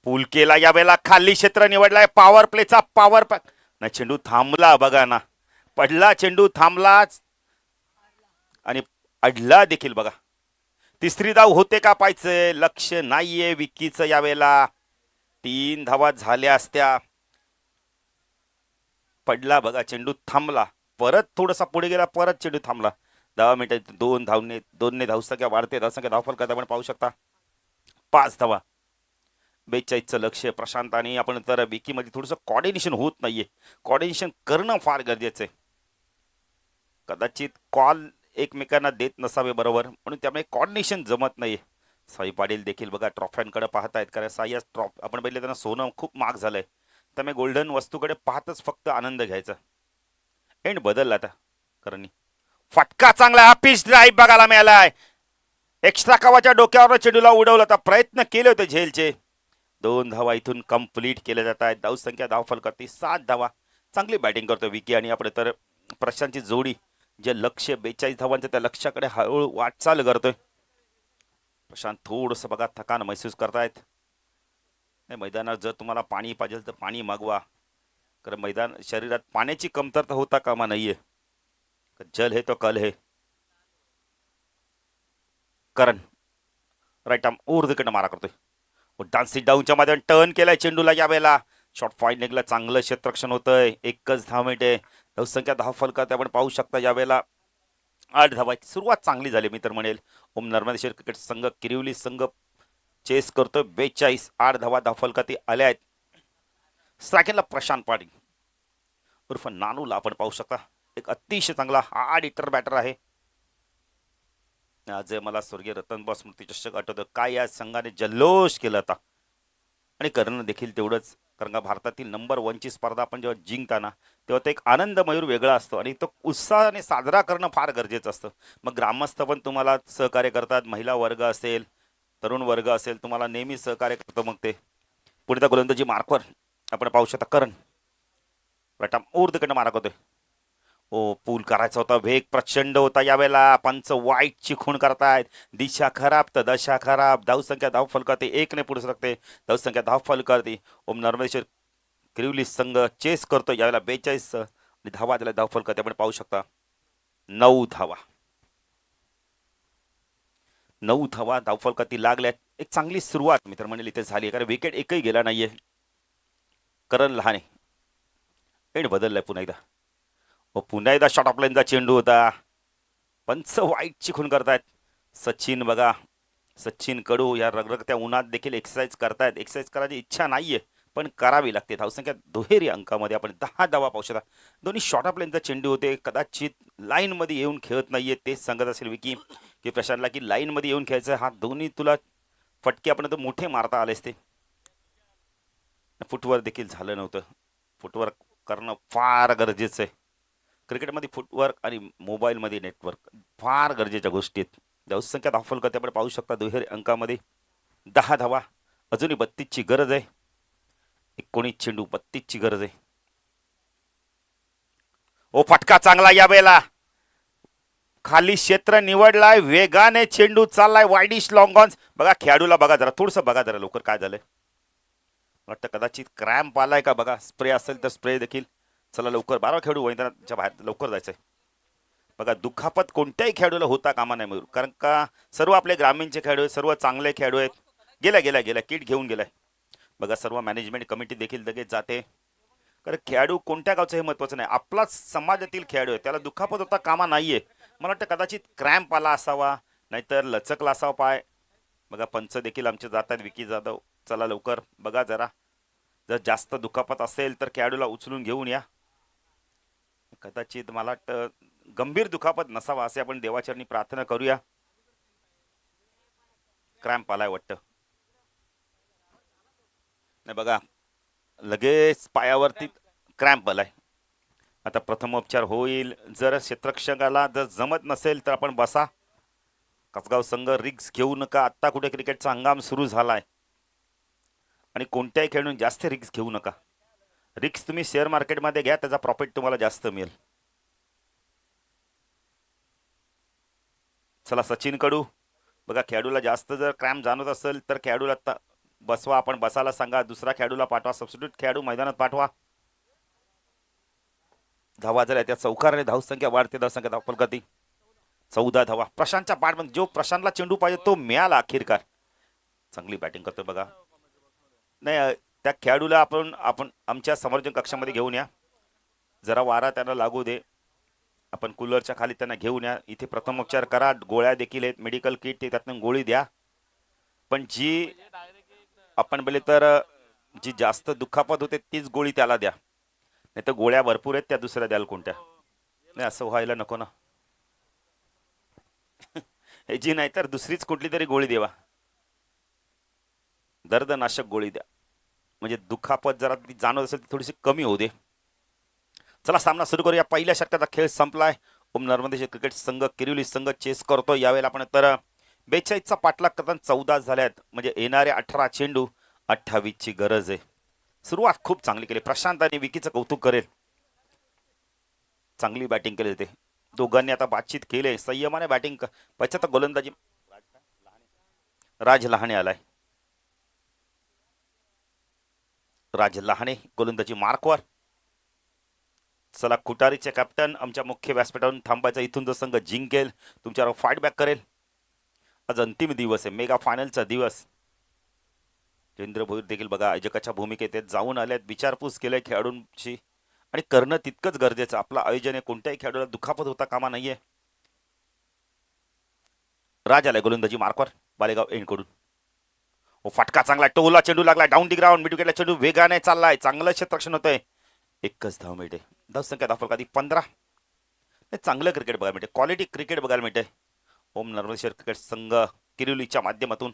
पूल केला यावेळेला खाली क्षेत्र निवडलाय. पॉवर प्लेचा पॉवर नाही चेंडू थांबला बघा ना. पडला चेंडू थांबलाच आणि अडला देखील बघा. तिसरी धाव होते का पाहायचं. लक्ष नाहीये विकीचं यावेळेला. 3 धावा झाल्या असत्या. पडला बघा चेंडू थांबला. परत थोडासा पुढे गेला परत चेंडू थांबला. 10 मिनिटात 2 धावने 2ने धावसंख्या वाढते. धावसंख्या धावफल करता आपण पाहू शकता 5 धावा. 42चं लक्ष प्रशांत आणि आपण तर विकीमध्ये थोडंसं कॉर्डिनेशन होत नाहीये. कॉर्डिनेशन करणं फार गरजेचं आहे. कदाचित कॉल एकमेकांना देत नसावे बरोबर म्हणून त्यामुळे कॉर्डिनेशन जमत नाहीये. साई पाटील देखील बघा ट्रॉफ्यांकडे पाहतायत कारण साई आपण बघितलं त्यांना सोनं खूप महाग झालंय त्यामुळे गोल्डन वस्तूकडे पाहतच फक्त आनंद घ्यायचा. एंड बदलला आता कारण फटका चांगला हा पिच ड्राईव्ह बघायला मिळालाय. एक्स्ट्रा कवाच्या डोक्यावर चेंडूला उडवला होता. प्रयत्न केले होते झेलचे. 2 धावा इथून कंप्लीट केल्या जात आहेत. धावसंख्या धावफल करते 7 धावा. चांगली बॅटिंग करतो विकी आणि आपण तर प्रशांतची जोडी जे लक्ष 42 धावांचं त्या लक्ष्याकडे हळूहळू वाटचाल करतोय. प्रशांत थोडंसं बघा थकान महसूस करतायत. नाही मैदानात जर तुम्हाला पाणी पाहिजे तर पाणी मागवा कारण मैदान शरीरात पाण्याची कमतरता होता कामा नाहीये. जल है तो कल है. करण राईट आर्म ओव्हर द कडनं मारा करतोय. डान्सी डाऊनच्या मध्ये टर्न केलाय चेंडूला यावेळेला. शॉर्ट फाईन लेगला चांगलं क्षेत्ररक्षण होतंय. 1च धाव मिळते. धावसंख्या 10 फलकात आपण पाहू शकता यावेळेला 8 धावा. सुरुवात चांगली झाली मी तर म्हणेल. ओम नर्मदेश्वर क्रिकेट संघ किरिवली संघ चेस करतोय 42. 8 धावा 10 फलकात आल्या आहेत. स्ट्रायकरला प्रशांत पाटील उर्फ नानूला आपण पाहू शकता. एक अतिशय चांगला हार्ड हिटर बॅटर आहे. आज मला स्वर्गीय रतनबॉ स्मृती चषक आठवतं. काय या संघाने जल्लोष केला होता आणि करणं देखील तेवढंच कारण का भारतातील नंबर 1ची स्पर्धा आपण जेव्हा जिंकताना तेव्हा तो एक आनंद मयूर वेगळा असतो आणि तो उत्साहाने साजरा करणं फार गरजेचं असतं. मग ग्रामस्थ पण तुम्हाला सहकार्य करतात. महिला वर्ग असेल तरुण वर्ग असेल तुम्हाला नेहमी सहकार्य करतो. मग ते पुढे त्या गोलंदाजी मार्कवर आपण पाहू शकता करण राईट आर्म ओव्हर द कडनं मारा करतोय. ओ पूल करायचा होता. वेग प्रचंड होता यावेळेला. पंच वाईटची खूण करतायत. दिशा खराब तर दशा खराब. धावसंख्या धाव फलकाते 1ने पुढे सरकते. धावसंख्या धाव फलकाती. ओम नर्मदेश्वर किरिवली संघ चेस करतो यावेळेला 42 आणि धावा त्याला धावफल करते आपण पाहू शकता 9 धावा. 9 धावा धावफल करती लागल्यात. एक चांगली सुरुवात मित्रमंडळी इथे झाली आहे कारण विकेट एकही गेला नाहीये. करण लहाने एंड बदललाय पुन्हा एकदा. पुन्हा एकदा शॉट ऑफ लाईनचा चेंडू होता. पंच वाईटची खून करतायत. सचिन बघा, सचिन कडू या रगरगत्या उन्हात देखील एक्सरसाइज करतायत. एक्सरसाइज करायची इच्छा नाहीये पण करावी लागते. धावसंख्या दुहेरी अंकामध्ये आपण 10 धावा पाहू शकता. दोन्ही शॉर्ट ऑफ लाईनचा चेंडू होते. कदाचित लाईनमध्ये येऊन खेळत नाहीये. तेच सांगत असेल विकी की प्रशांतला की लाईनमध्ये येऊन खेळायचं. हा दोन्ही तुला फटके आपण तर मोठे मारता आलेस. ते फुटवर्क देखील झालं नव्हतं. फुटवर्क करणं फार गरजेचं आहे. क्रिकेटमध्ये फुटवर्क आणि मोबाईलमध्ये नेटवर्क फार गरजेच्या गोष्टी आहेत. धावसंख्या धावफल करते आपण पाहू शकता दुहेरी अंकामध्ये 10 धावा. अजूनही 32ची गरज आहे. 19 चेंडू 32ची गरज आहे. ओ फटका चांगला या वेळेला. खाली क्षेत्र निवडलाय. वेगाने चेंडू चाललाय. Widish long ons. बघा खेळाडूला बघा जरा, थोडंसं बघा जरा लवकर काय झालंय. वाटतं कदाचित क्रॅम्प आलाय का बघा. स्प्रे असेल तर स्प्रे देखील. चला लवकर 12 खेळाडू मैदानाच्या बाहेर लवकर जायचंय. बघा दुखापत कोणत्याही खेळाडूला होता कामा नाही मयूर. कारण का सर्व आपले ग्रामीणचे खेळाडू आहेत. सर्व चांगले खेळाडू आहेत. गेल्या किट घेऊन गेलाय. बघा सर्व मॅनेजमेंट कमिटी देखील लगेच जाते. कारण खेळाडू कोणत्या गावचं हे महत्वाचं नाही. आपलाच समाजातील खेळाडू आहे. त्याला दुखापत होता कामा नाहीये. मला वाटतं कदाचित क्रॅम्प आला असावा नाहीतर लचकला असावा पाय. बघा पंच देखील आमचे जात आहेत. विकी जाधव चला लवकर बघा जरा. जर जास्त दुखापत असेल तर खेळाडूला उचलून घेऊन या. कदाचित मला वाटतं गंभीर दुखापत नसावा असे आपण देवाचरणी प्रार्थना करूया. क्रॅम्प आलाय वाटतं. नाही बघा लगेच पायावरती क्रॅम्प आलाय. आता प्रथमोपचार होईल. जर क्षेत्ररक्षकाला जर जमत नसेल तर आपण बसा. कसगाव संघ रिक्स घेऊ नका. आत्ता कुठे क्रिकेटचा हंगाम सुरू झालाय आणि कोणत्याही खेळून जास्त रिक्स घेऊ नका. रिक्स तुम्ही शेअर मार्केटमध्ये घ्या, त्याचा प्रॉफिट तुम्हाला जास्त मिळेल. चला सचिन कडू बघा खेळाडूला जास्त जर क्रॅम्प जाणवत असेल तर खेळाडूला बसवा. आपण बसायला सांगा. दुसरा खेळाडूला पाठवा. सबस्टिट्यूट खेळाडू मैदानात पाठवा. धावा झाल्या त्या चौकाराने धावसंख्या वाढते. धावसंख्या धावफल करते 14 धावा. प्रशांतच्या पाठमध्ये जो प्रशांतला चेंडू पाहिजे तो मिळाला अखेरकार. चांगली बॅटिंग करतोय बघा. नाही त्या खेळाडूला आपण आमच्या समर्थन कक्षामध्ये घेऊन या. जरा वारा त्यांना लागू दे. आपण कूलरच्या खाली त्यांना घेऊन या. इथे प्रथमोपचार करा. गोळ्या देखील आहेत. मेडिकल किट त्यातून गोळी द्या. पण जी आपण बोले तर जी जास्त दुखापत होते तीच गोळी त्याला द्या. नाही तर गोळ्या भरपूर आहेत त्या दुसऱ्या द्याल कोणत्या. नाही असं व्हायला नको ना. हे जी नाही तर दुसरीच कुठली तरी गोळी देवा. दर्दनाशक गोळी द्या म्हणजे दुखापत जरा ती जाणवत असेल ती थोडीशी कमी होऊ दे. चला सामना सुरू करूया. पहिल्या षटकाचा खेळ संपलाय. ओम नर्मदेश क्रिकेट संघ किरिवली संघ चेस करतो. यावेळेला आपण तर 42चा पाठलाग करताना 14 झाल्यात. म्हणजे येणारे 18 चेंडू 28ची गरज आहे. सुरुवात खूप चांगली केली. प्रशांत आणि विकीचं कौतुक करेल. चांगली बॅटिंग केली ते दोघांनी. आता बातचीत केले. संयमाने बॅटिंग. पश्चात गोलंदाजी राज लहाने आलाय. राज लहाने गोलंदाजी मार्कवर. चला खुटारीचे कॅप्टन आमच्या मुख्य व्यासपीठावरून थांबायचा. इथून जो संघ जिंकेल तुमच्यावर फाईट बॅक करेल. आज अंतिम दिवस आहे. मेगा फायनलचा दिवस. रवींद्र भोईर देखील बघा आयोजकाच्या भूमिकेत जाऊन आल्यात. विचारपूस केल्या खेळाडूंची आणि करणं तितकंच गरजेचं. आपलं आयोजन आहे. कोणत्याही खेळाडूला दुखापत होता कामा नाहीये. राज आलाय गोलंदाजी मार्कवर बालेगाव एंडकडून. फटका चांगला. टोला चेंडू लागला. Down the ground. मिड विकेटला चेंडू वेगाने चाललाय. चांगलं क्षेत्ररक्षण होतंय. एकच धाव मिळते. धावसंख्या धावफल कधी 15. चांगलं क्रिकेट बघायला मिळते. क्वालिटी क्रिकेट बघायला मिळते. ओम नर्मदेश्वर क्रिकेट संघ किरिवलीच्या माध्यमातून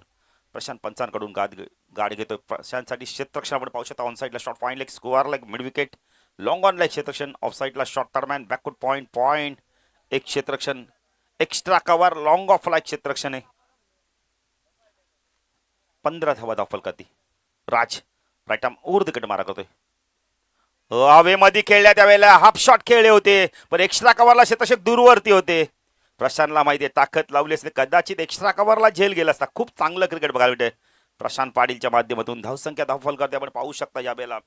प्रशांत पंचांकडून गाड घेतोय. प्रशांतसाठी क्षेत्ररक्षण आपण पाहू शकता. ऑन साईडला short point leg square leg mid wicket. Long on like क्षेत्ररक्षण. ऑफ साईडला शॉर्ट टर्मॅन बॅकवर्ड पॉईंट एक क्षेत्ररक्षण. Extra cover long off like क्षेत्ररक्षण आहे. 15 धावा धावफल करते. Raj right arm over the कट मारा करतोय. हवेमध्ये खेळल्या त्यावेळेला हाफ शॉट खेळले होते पण एक्स्ट्रा कव्हरला क्षेत्ररक्षक दूरवरती होते. प्रशांतला माहिती आहे ताकद लावली असते कदाचित एक्स्ट्रा कव्हरला झेल गेला असता. खूप चांगलं क्रिकेट बघायला मिळते. प्रशांत पाटीलच्या माध्यमातून धावसंख्या धावफल करते आपण पाहू शकता. या वेळेला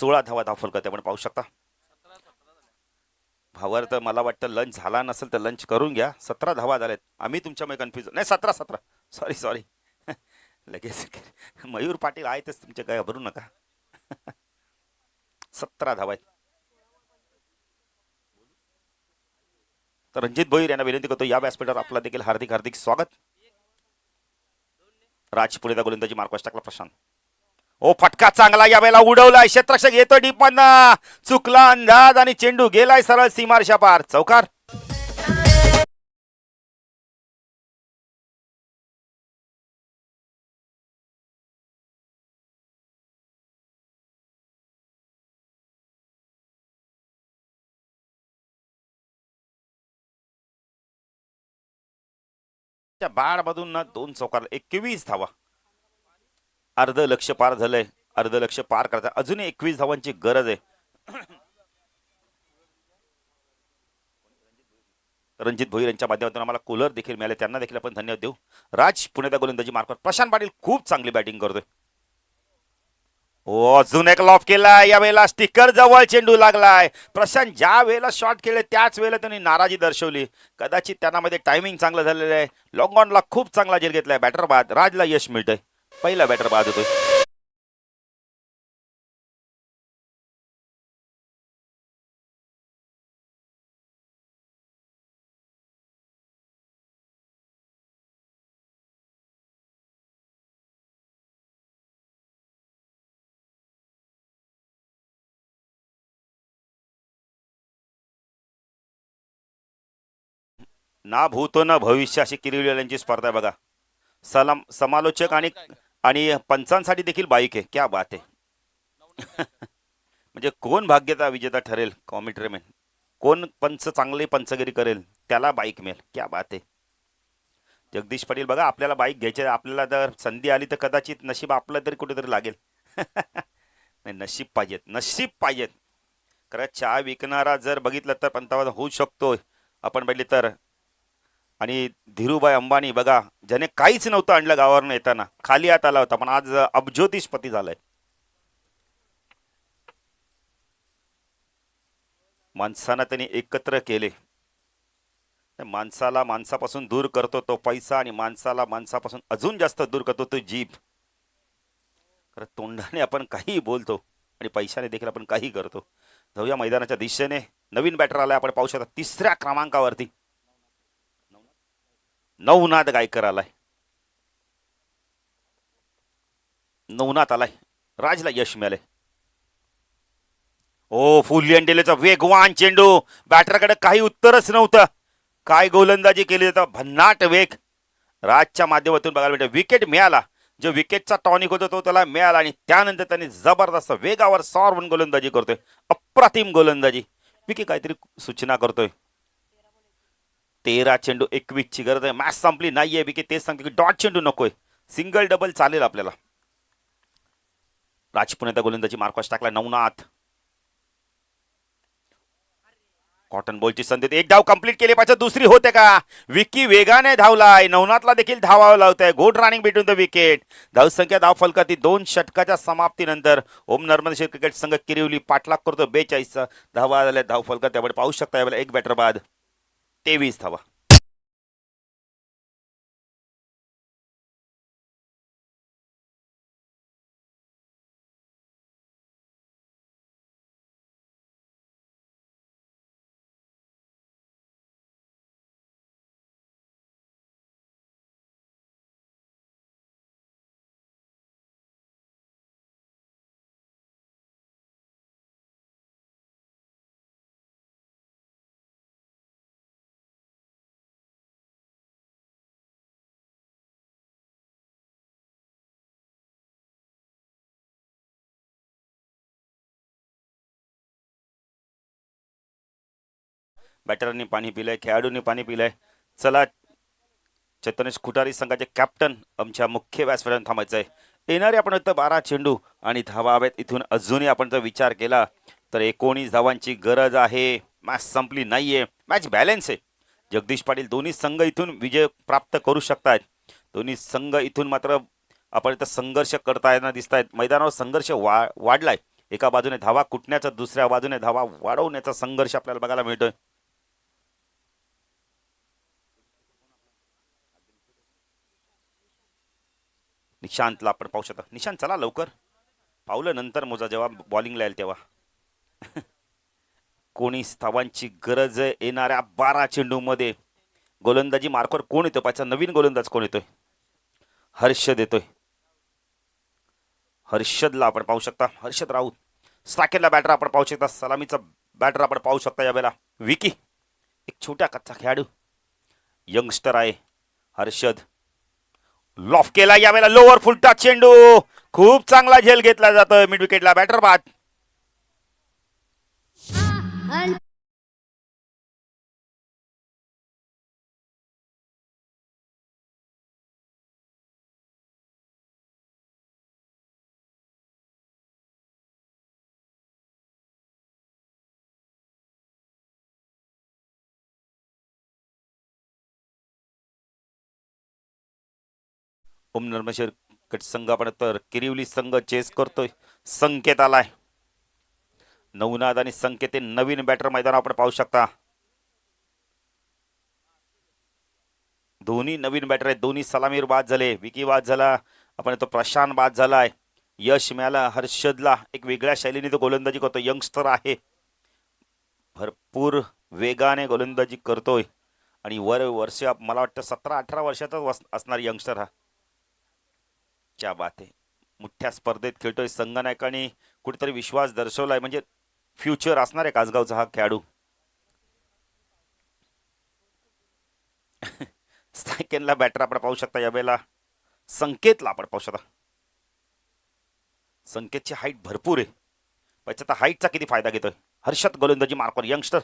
16 धावा धावफलक आपण पाहू शकता. भावर तर मला वाटतं लंच झाला नसेल तर लंच करून घ्या. 17 धावा झाल्यात. आम्ही तुमच्यामुळे कन्फ्युज नाही. 17 सॉरी लगेच मयूर पाटील आहेतच तुमच्या काय घाबरू नका. 17 धावा आहेत. तर रणजित भोईर यांना विनंती करतो या व्यासपीठावर आपला देखील हार्दिक हार्दिक स्वागत. राज पुणेचा गोलंदाजी मार्कवास टाकला प्रशांत. ओ फटका चांगला यावेळेला उडवलाय. क्षेत्ररक्षक येतो डीप मधनं. चुकला अंदाज आणि चेंडू गेलाय सरळ सीमारेषा पार. चौकार. बाड मधून ना 2 चौकार. 21 धावा. अर्ध लक्ष पार झालंय. अर्ध लक्ष पार करता अजूनही 21 धावांची गरज आहे. रणजित भोईर यांच्या माध्यमातून आम्हाला कूलर देखील मिळाले. त्यांना देखील आपण धन्यवाद देऊ. राज पुणेचा गोलंदाजी मार्फत प्रशांत पाटील खूप चांगली बॅटिंग करतोय. ओ अजून एक लॉफ केलाय. यावेळेला स्टिकर जवळ चेंडू लागलाय. प्रशांत ज्या वेळेला शॉट केले त्याच वेळेला त्यांनी नाराजी दर्शवली. कदाचित त्यांना टायमिंग चांगलं झालेलं आहे. लॉंग ऑनला खूप चांगला झेल घेतलाय. बॅटर बाद. राजला यश मिळतंय. पहिला बॅटर बाद होतोय. ना भूतो ना भविष्य अशी किरीवाल्यांची स्पर्धा आहे बघा. समालोचक आणि आणि पंचांसाठी देखील बाईक आहे. क्या बात आहे. म्हणजे कोण भाग्यता विजेता ठरेल. कॉमेंट्रीमॅन कोण पंच चांगले पंचगिरी करेल त्याला बाईक मिळेल. क्या बात आहे. जगदीश पाटील बघा आपल्याला बाईक घ्यायची. आपल्याला जर संधी आली तर कदाचित नशीब आपलं तरी कुठेतरी लागेल. नाही नशीब पाहिजेत. खरं चहा विकणारा जर बघितलं तर पंतप्रधान होऊ शकतो आपण बघितले तर. आणि धीरूभाई अंबानी बघा ज्याने काहीच नव्हतं आणलं गावावरून येताना खाली हात आला होता पण आज अब्जोतिषपती झालाय. माणसांना त्यांनी एकत्र केले. माणसाला माणसापासून दूर करतो तो पैसा आणि माणसाला माणसापासून अजून जास्त दूर करतो तो जीभ. खरं तोंडाने आपण काही बोलतो आणि पैशाने देखील आपण काही करतो. जाऊया मैदानाच्या दिशेने. नवीन बॅटर आलाय आपण पाहू शकता. 3ऱ्या क्रमांकावरती नवनाथ गायकर आलाय. नवनाथ आलाय. राजला यश मिळाले. ओ फुल एंडेलेचा वेगवान चेंडू. बॅटरकडे काही उत्तरच नव्हतं. काय गोलंदाजी केली जातं. भन्नाट वेग राजच्या माध्यमातून बघायला भेटलं. विकेट मिळाला. जो विकेटचा टॉनिक होता तो त्याला मिळाला आणि त्यानंतर त्यांनी जबरदस्त वेगावर सॉरवून गोलंदाजी करतोय. अप्रतिम गोलंदाजी. विकी काहीतरी सूचना करतोय. 13 चेंडू 21 ची गरज आहे. मॅच संपली नाहीये. विकी तेच सांगते की डॉट चेंडू नकोय. सिंगल डबल चालेल आपल्याला. राजपुणेचा गोलंदाजी मार्कवास टाकला. नवनाथ कॉटन बॉलची संधी. एक धाव कंप्लीट केली पाहिजे. दुसरी होते का. विकी वेगाने धावलाय. नवनाथला देखील धावावं लावतंय. Good running between the wicket. धावसंख्या धाव फलकाती 2 षटकाच्या समाप्तीनंतर ओम नर्मदा क्रिकेट संघ किरिवली पाठलाग करतो. 42 धावा झाल्या धाव फलकात. त्यामुळे पाहू शकता यावेळेला एक बॅटर बाद. 23 धावा. बॅटरांनी पाणी पिलंय. खेळाडूंनी पाणी पिलंय. चला चैतन्य खुटारी संघाचे कॅप्टन आमच्या मुख्य व्यासपीठावर थांबायचं आहे. येणारे आपण फक्त 12 चेंडू आणि धावा हव्यात. इथून अजूनही आपण जर विचार केला तर 19 धावांची गरज आहे. मॅच संपली नाहीये. मॅच बॅलन्स आहे. जगदीश पाटील दोन्ही संघ इथून विजय प्राप्त करू शकतात. दोन्ही संघ इथून मात्र आपण इथं संघर्ष करताना दिसत आहेत. मैदानावर संघर्ष वाढलाय. एका बाजूने धावा कुटण्याचा, दुसऱ्या बाजूने धावा वाढवण्याचा संघर्ष आपल्याला बघायला मिळतोय. निशांतला आपण पाहू शकता. निशांत चला लवकर, पावलं नंतर मोजा जेव्हा बॉलिंगला येईल तेव्हा. कोणी धावांची गरज आहे येणाऱ्या 12 चेंडूमध्ये. गोलंदाजी मार्कवर कोण येतो पाहिजे, नवीन गोलंदाज कोण येतोय, हर्षद येतोय. हर्षदला आपण पाहू शकता, हर्षद राऊत. स्ट्रायकरला बॅटर आपण पाहू शकता, सलामीचा बॅटर आपण पाहू शकता यावेळेला विकी, एक छोट्या कच्चा खेळाडू, यंगस्टर आहे हर्षद. लॉफ केला यावेळेला, लोअर फुलटा चेंडू, खूप चांगला झेल घेतला जातोय मिड विकेटला, बॅटर बाद. ओम नर्मेश्वर कट संघ आपण तर किरिवली संघ चेस करतोय. संकेत आलाय, नवनाथ आणि संकेत हे नवीन बॅटर मैदान आपण पाहू शकता. दोन्ही नवीन बॅटर आहेत, दोन्ही सलामीवर बाद झाले. विकी बाद झाला, आपण तो प्रशांत बाद झालाय. यश मिळाला हर्षदला, एक वेगळ्या शैलीने तो गोलंदाजी करतो. यंगस्टर आहे, भरपूर वेगाने गोलंदाजी करतोय आणि वर्ष मला वाटतं 17-18 वर्षाचाच असणार यंगस्टर हा. क्या बात आहे, मोठ्या स्पर्धेत खेळतोय. संघनायकाने कुठेतरी विश्वास दर्शवलाय, म्हणजे फ्युचर असणार आहे कासगावचा हा खेळाडू. सेकंडला बॅटर आपण पाहू शकता यावेळेला संकेतला आपण पाहू शकता. संकेतची हाईट भरपूर आहे, पण आता हाईटचा किती फायदा घेतोय हर्षद. गोलंदाजी मार्कवर यंगस्टर,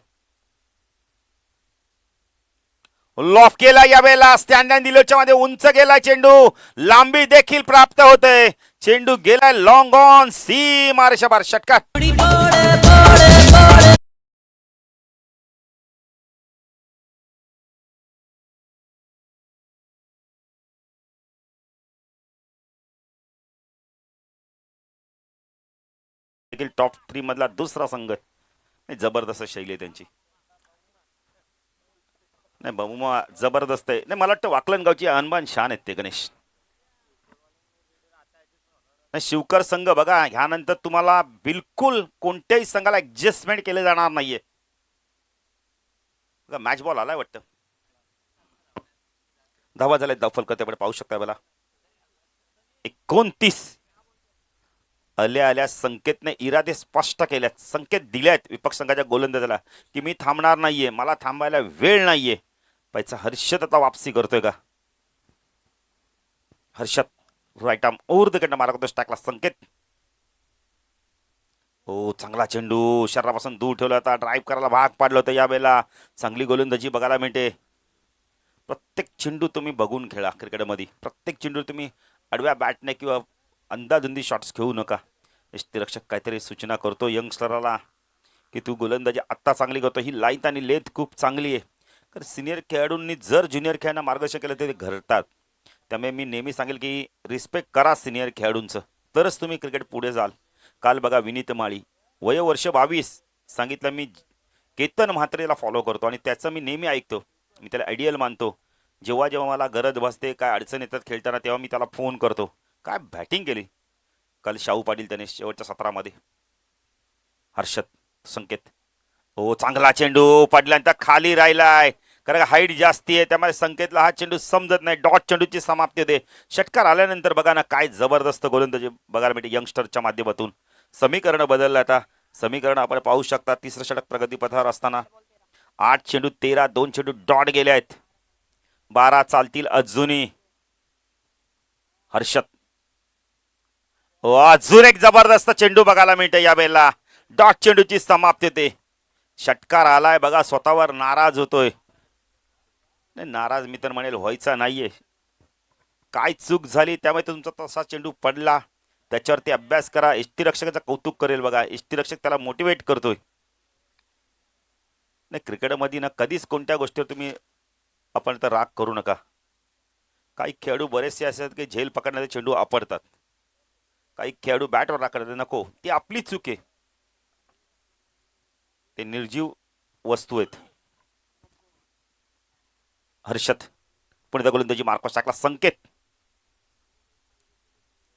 लॉफ केला यावेळेला, स्टँड अँड दिलोच्या मध्ये उंच गेला चेंडू, लांबी देखील प्राप्त होते. चेंडू गेलाय लॉंग ऑन, सीमा रेषेवर षटकार. टॉप 3 मधला दुसरा संघ, जबरदस्त शैली आहे त्यांची. नाही बहुमा जबरदस्त आहे. नाही मला वाटतं वाकलनगावची अनबान शान आहेत ते गणेश. शिवकर संघ बघा, ह्यानंतर तुम्हाला बिलकुल कोणत्याही संघाला ऍडजस्टमेंट केले जाणार नाहीये. मॅच बॉल आलाय वाटतं, धावा झाल्या दफल करते पाहू शकता मला. 29 आल्या आल्या संकेतने इरादे स्पष्ट केल्यात, संकेत दिल्यात विपक्ष संघाच्या गोलंदाजाला की मी थांबणार नाहीये, मला थांबायला वेळ नाहीये. पैसा हर्षद आता वापसी करतोय का, Harshad right arm over the कडनं मारतो टाकला संकेत. हो चांगला चेंडू, शरीरापासून दूर ठेवला होता, ड्राईव्ह करायला भाग पाडलं होतं. यावेळेला चांगली गोलंदाजी बघायला मिळते. प्रत्येक चेंडू तुम्ही बघून खेळा क्रिकेटमध्ये, प्रत्येक चेंडू तुम्ही आडव्या बॅटने किंवा अंदाधुंदी शॉट्स घेऊ नका. यष्टीरक्षक काहीतरी सूचना करतो यंगस्टरला की तू गोलंदाजी आत्ता चांगली करतो, ही लाईन आणि लेथ खूप चांगली आहे. तर सिनियर खेळाडूंनी जर ज्युनियर खेळांना मार्गदर्शन केलं तर ते घडतात. त्यामुळे मी नेहमी सांगेल की रिस्पेक्ट करा सिनियर खेळाडूंचं, तरच तुम्ही क्रिकेट पुढे जाल. काल बघा विनीत माळी, वय वर्ष 22, सांगितलं मी केतन म्हात्रेला फॉलो करतो आणि त्याचं मी नेहमी ऐकतो, मी त्याला आयडियल मानतो. जेव्हा जेव्हा मला गरज भासते, काय अडचण येतात खेळताना, तेव्हा मी त्याला फोन करतो. काय बॅटिंग केली काल शाहू पाटील त्याने शेवटच्या 17 मध्ये. हर्षद संकेत, हो चांगला चेंडू पडल्यानंतर खाली राहिलाय, कारण हाईट जास्ती आहे त्यामुळे संकेतला हा चेंडू समजत नाही. डॉट चेंडूची समाप्ती होते. षटकार आल्यानंतर बघा ना काय जबरदस्त गोलंदाजी बघायला मिळते यंगस्टरच्या माध्यमातून. समीकरण बदललं आता, समीकरण आपण पाहू शकता. तिसरं षटक प्रगतीपथावर असताना 8 चेंडू 13, 2 चेंडू डॉट गेले आहेत, 12 चालतील अजूनही. हर्षद, अजून एक जबरदस्त चेंडू बघायला मिळते यावेळेला, डॉट चेंडूची समाप्ती होते. षटकार आलाय बघा, स्वतःवर नाराज होतोय. नाही नाराज मी तर म्हणेल व्हायचा नाहीये, काय चूक झाली त्यामुळे तुमचा तसा चेंडू पडला, त्याच्यावरती अभ्यास करा. यष्टीरक्षकाचं कौतुक करेल बघा, यष्टीरक्षक त्याला मोटिवेट करतोय. नाही क्रिकेटमध्ये ना कधीच कोणत्या गोष्टीवर तुम्ही आपण तर राग करू नका. काही खेळाडू बरेचसे असतात की झेल पकडण्याचे चेंडू आपडतात, काही खेळाडू बॅटवर राखले नको, ती आपली चूक आहे. ते निर्जीव वस्तू आहेत. हर्षद पुढे गोलंदाजी मार्कस टाकला. संकेत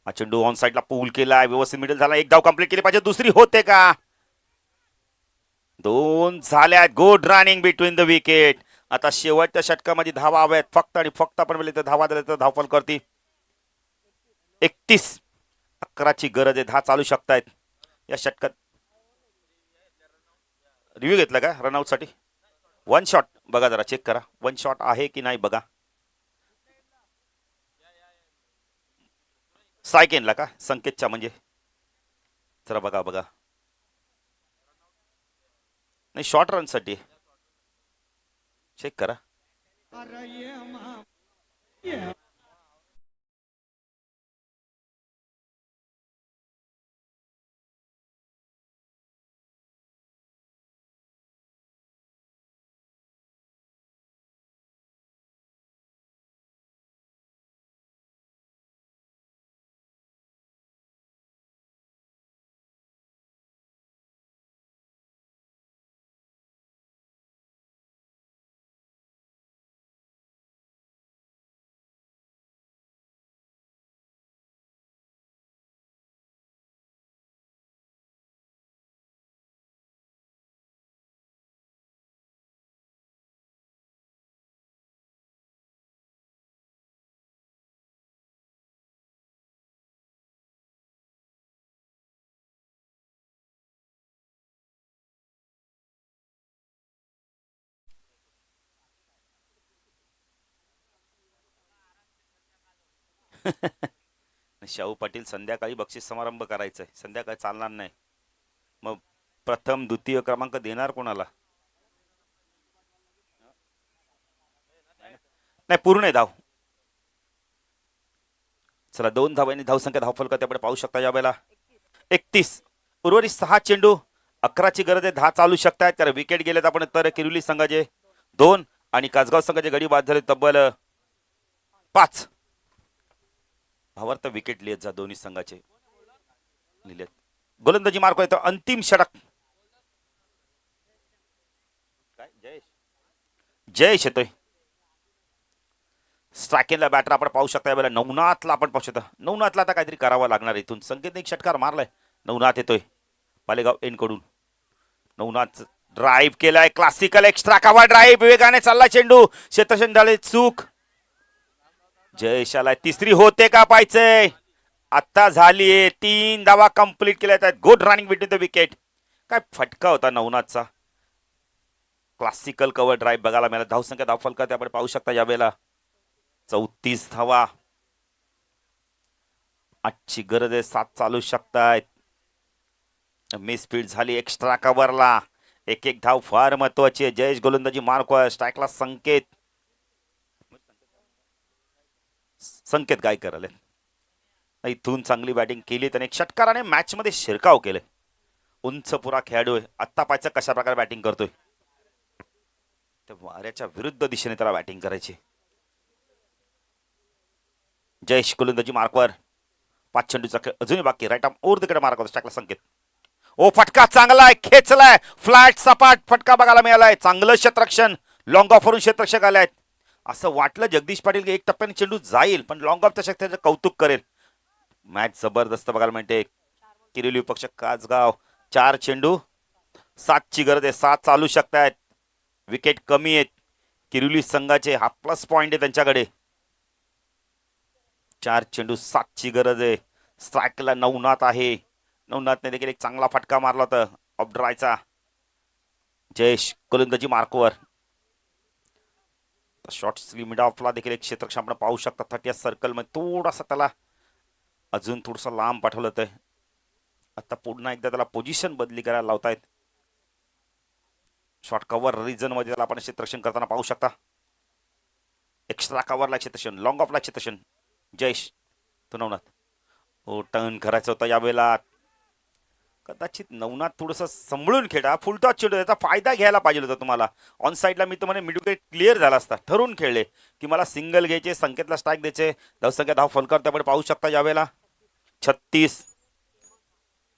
हा चेंडू ऑन साईडला पूल केलाय, व्यवस्थित मिडल झाला. एक धाव कंप्लीट केली पाहिजे, दुसरी होते का? 2 झाल्या. Good running between the wicket. आता शेवटच्या षटकामध्ये धावा हव्यात फक्त आणि फक्त. आपण बोलले तर धावा दिले तर धावफल करते. 11ची गरज आहे. 10 चालू शकतायत या षटकात. रिव्ह्यू घेतला का रनआउट साठी? 1 शॉट बघा, जरा चेक करा 1 शॉट आहे की नाही बघा. स्ट्राईक एनला का संकेतच्या, म्हणजे जरा बघा बघा. नाही, शॉर्ट रन साठी चेक करा. शाहू पाटील संध्याकाळी बक्षीस समारंभ करायचा आहे. संध्याकाळी चालणार नाही. मग प्रथम द्वितीय क्रमांक देणार कोणाला? नाही, पूर्ण आहे धाव. चला 2 धावांनी धावसंख्या धावफलक त्याकडे पाहू शकता यावेळेला. 31. उर्वरित 6 चेंडू. 11ची गरज आहे. 10 चालू शकतायत कारण विकेट गेलेत आपण तर किरुली संघाचे 2 आणि कासगाव संघाचे गडी बाद झाले तब्बल 5. भावार्थ विकेट लिहित जा दोन्ही संघाचे लिहिलेत. गोलंदाजी मार्क येतो. अंतिम षटक. जयेश येतोय. स्ट्रायकिंगला बॅटर आपण पाहू शकता यावेळेला नवनाथला आपण पाहू शकता. नवनाथला आता काहीतरी करावं लागणार. इथून संकेतने एक षटकार मारलाय. नवनाथ येतोय पालेगाव एन कडून. नवनाथ ड्राईव्ह केलाय. Classical extra cover drive. वेगाने चालला चेंडू. क्षेत्रक्षण झाले चूक. जयशाला तिसरी होते का पाहिजे? आता झालीये. 3 धावा कंप्लीट केल्या आहेत. Good running between the wicket. काय फटका होता नवनाथचा. क्लासिकल कव्हर ड्राईव्ह बघायला मिळाला. धावसंख्या धावफलक आपण पाहू शकता यावेळेला 34 धावा. 8ची गरज आहे. 7 चालू शकतायत. मिस फील्ड झाली एक्स्ट्रा कव्हरला. एक धाव फार महत्वाची आहे. जयेश गोलंदाजी मार्क. स्ट्राईकला संकेत. संकेत काय करायला इथून चांगली बॅटिंग केली त्याने. एक षटकाराने मॅच मध्ये शिरकाव केले. उंच पुरा खेळाडू आहे. आत्ता पाहायचं कशा प्रकारे बॅटिंग करतोय. त्या वाऱ्याच्या विरुद्ध दिशेने त्याला बॅटिंग करायची. जयेश गोलंदाजी मार्कवर. 5 चेंडूचा खेळ अजूनही बाकी. राईट आर्म ओव्हर तिकडे मार्क होता. टाकला संकेत. ओ फटका चांगलाय. खेचलाय. फ्लॅट सपाट फटका बघायला मिळालाय. चांगलं क्षेत्ररक्षण. लॉंग ऑफ वरून क्षेत्ररक्षक आले आहेत. असं वाटलं जगदीश पाटील की 1 टप्प्याने चेंडू जाईल पण लॉंग ऑफ त्याच्या कौतुक करेल. मॅच जबरदस्त बघायला मिळते. किरिली पक्ष कासगाव 4 चेंडू. 7ची गरज आहे. 7 चालू शकतायत. विकेट कमी आहेत किरुली संघाचे. हा प्लस पॉइंट आहे त्यांच्याकडे. 4 चेंडू 7ची गरज आहे. स्ट्राईकला नवनाथ आहे. नवनाथने देखील एक चांगला फटका मारला होता ऑफ ड्रायचा. जयेश गोलंदाजी मार्कवर. शॉर्ट मिड ऑफला देखील एक क्षेत्ररक्षण आपण पाहू शकता. 30 सर्कल मध्ये थोडासा त्याला अजून थोडंसं लांब पाठवलं होतं. आता पुन्हा एकदा त्याला पोझिशन बदली करायला लावतायत. शॉर्ट कव्हर रिजन मध्ये त्याला आपण क्षेत्ररक्षण करताना पाहू शकता. एक्स्ट्रा कव्हरला क्षेत्ररक्षण. लॉंग ऑफला क्षेत्ररक्षण. जयेश तो नवनाथ. हो टर्न करायचं होतं यावेळेला. कदाचित नवनाथ थोडंसं सांभाळून खेळा. फुलटॉस चेंडू त्याचा फायदा घ्यायला पाहिजे होता तुम्हाला. ऑन साईडला मी तुम्हाला मिड विकेट क्लिअर झाला असता. ठरवून खेळले की मला सिंगल घ्यायचे. संकेतला स्ट्राईक द्यायचे. धावसंख्या धाव फलकर त्यामुळे पाहू शकता यावेळेला 36.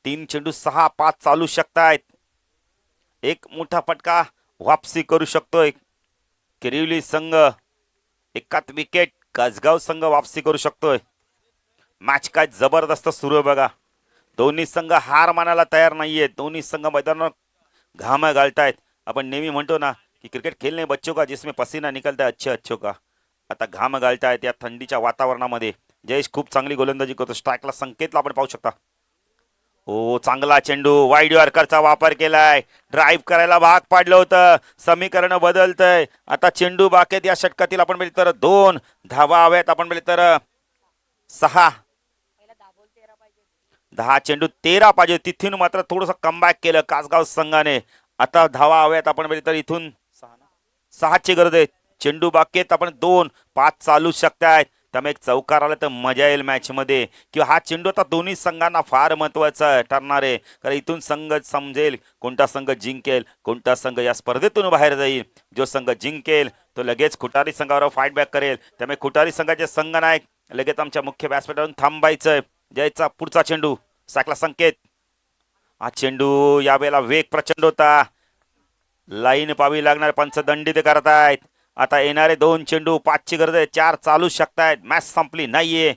3 चेंडू 6-5 चालू शकतायत. एक मोठा फटका वापसी करू शकतोय किरिवली संघ. एकात विकेट कासगाव संघ वापसी करू शकतोय. मॅच काय जबरदस्त सुरू आहे बघा. दोन्ही संघ हार मानायला तयार नाहीये. दोन्ही संघ मैदानावर घाम घालतायत. आपण नेहमी म्हणतो ना की क्रिकेट खेळणे बच्चों का जिसमें पसीना निकलता है अच्छे अच्छों का. आता घाम घालतायत या थंडीच्या वातावरणामध्ये. जयेश खूप चांगली गोलंदाजी करतो. स्ट्राईकला संकेतला आपण पाहू शकता. ओ चांगला चेंडू वाईड यॉर्करचा वापर केलाय. ड्राईव्ह करायला भाग पाडलं होतं. समीकरण बदलतंय. आता चेंडू बाकेत या षटकातील आपण बघितलं तर 2 धावा हव्यात. आपण बघितलं तर 6. 10 चेंडू 13 पाहिजे. तिथून मात्र थोडंसं कमबॅक केलं कासगाव संघाने. आता धावा हव्यात. आपण बघितलं तर इथून 6ची गरज आहे. चेंडू बाकेत आपण 2-5 चालू शकतायत. त्यामुळे एक चौकार आला तर मजा येईल मॅच मध्ये. किंवा हा चेंडू आता दोन्ही संघांना फार महत्वाचा ठरणार आहे. कारण इथून संघ समजेल कोणता संघ जिंकेल, कोणता संघ या स्पर्धेतून बाहेर जाईल. जो संघ जिंकेल तो लगेच खुटारी संघावर फाईट बॅक करेल. त्यामुळे खुटारी संघाचे संघनायक लगेच आमच्या मुख्य व्यासपीठावरून थांबायचंय. जयचा पुढचा चेंडू साकला संकेत. हा चेंडू यावेळेला वेग प्रचंड होता. लाईन पावी लागणार. पंच दंडित करतायत. आता येणारे 2 चेंडू 5ची गरज आहे. 4 चालू शकतायत. मॅच संपली नाहीये.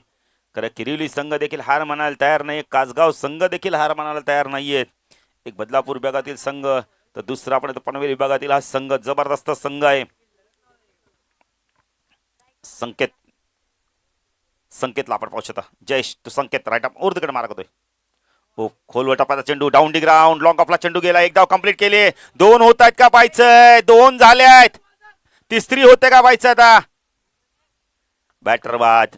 खरं किरिवली संघ देखील हार मानायला तयार नाही. कासगाव संघ देखील हार मानायला तयार नाहीयेत. एक बदलापूर विभागातील संघ तर दुसरा आपण पनवेल विभागातील हा संघ जबरदस्त संघ आहे. संकेतला आपण पाहू शकता. जयेश तो संकेत राईट अप उर्दकडे मारतोय. हो खोलवर टप्प्याचा चेंडू डाऊन डी ग्राउंड लॉंग ऑफला चेंडू गेला. एक धाव कंप्लीट केली. 2 होत आहेत का पाहायचंय. 2 झाले आहेत. तिसरी होते का पाहायचं आता. बॅटर बाद.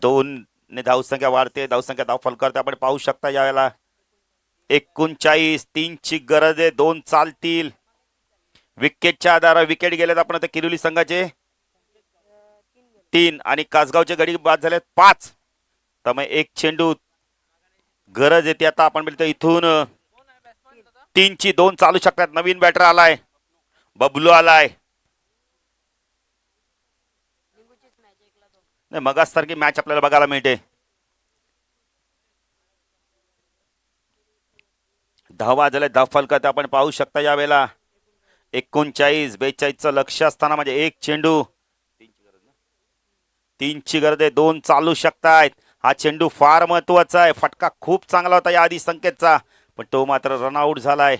2 ने धावसंख्या वाढते. धावसंख्या धाव फलकावरती आपण पाहू शकता. यावेळेला 39. 3ची गरज आहे. 2 चालतील. विकेटच्या आधारावर विकेट गेलेत आपण आता किरिवली संघाचे 3 आणि कासगावचे गडी बाद झाले 5. त्यामुळे एक चेंडू गरज येते आता. आपण बोलतो इथून 3ची 2 चालू शकतात. नवीन बॅटर आलाय. बबलू आलाय. नाही मगाच सारखी मॅच आपल्याला बघायला मिळते. धावा झाले. धाव फलकात आपण पाहू शकता. यावेळेला 39. 42चं लक्ष असताना म्हणजे एक चेंडू 3ची गरज आहे. 2 चालू शकतायत. हा चेंडू फार महत्वाचा आहे. फटका खूप चांगला होता या आधी संकेतचा पण तो मात्र रनआउट झालाय.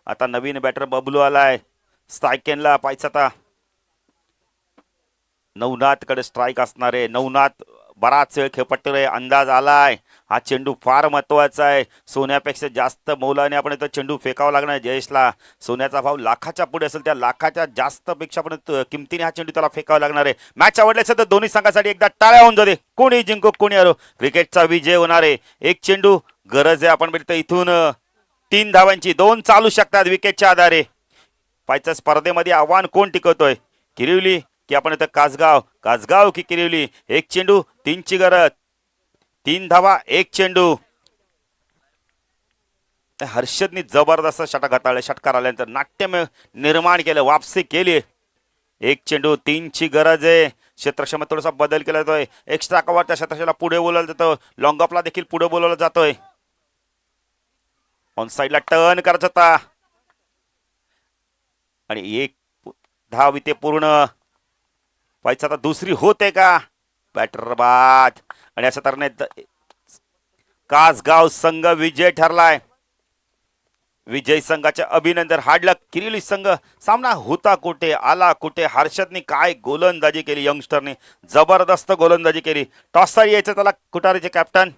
आता नवीन बॅटर बबलू आलाय. स्ट्राईकेनला पाहिजे आता. नवनाथकडे स्ट्राईक असणार आहे. नवनाथ बराच वेळ खेळपट्टीवर अंदाज आलाय. हा चेंडू फार महत्वाचा आहे. सोन्यापेक्षा जास्त मौलाने आपण इथं चेंडू फेकावा लागणार जयेशला. सोन्याचा भाव लाखाच्या पुढे असेल. त्या लाखाच्या जास्त पेक्षा पण किमतीने हा चेंडू त्याला फेकावा लागणार आहे. मॅच आवडली असेल तर दोन्ही संघासाठी एकदा टाळ्या होऊन जाते. कोणी जिंको कोणी हरो. क्रिकेटचा विजय होणार आहे. एक चेंडू गरज आहे. आपण बघतो इथून 3 धावांची. 2 चालू शकतात विकेटच्या आधारे. पाहिजे स्पर्धेमध्ये आव्हान कोण टिकवतोय. किरिवली की आपण इथं कासगाव. कासगाव की किरिवली. एक चेंडू 3ची गरज. 3 धावा 1 चेंडू. हर्षदनी जबरदस्त षटक हाताळले. षटकार आल्यानंतर नाट्यमय निर्माण केलं. वापसी केली. 1 चेंडू 3ची गरज आहे. क्षेत्रक्षेत्रात थोडासा बदल केला जातोय. एक्स्ट्रा कव्हर त्या क्षेत्रक्षेत्राला पुढे बोलवलं जातं. लॉंग ऑफला देखील पुढे बोलवलं जातोय. ऑन साईडला टर्न करायचा होता आणि 1 धाव इथे पूर्ण. पाहिजे आता दुसरी होते का. बॅटर बाद आणि अशा तऱ्हेने कासगाव संघ विजय ठरलाय. विजय संघाचे अभिनंदन. हार्ड लक किरिवली संघ. सामना होता कुठे आला कुठे. हर्षदने काय गोलंदाजी केली. यंगस्टरने जबरदस्त गोलंदाजी केली. टॉसर यायचं त्याला कुटारीचे कॅप्टन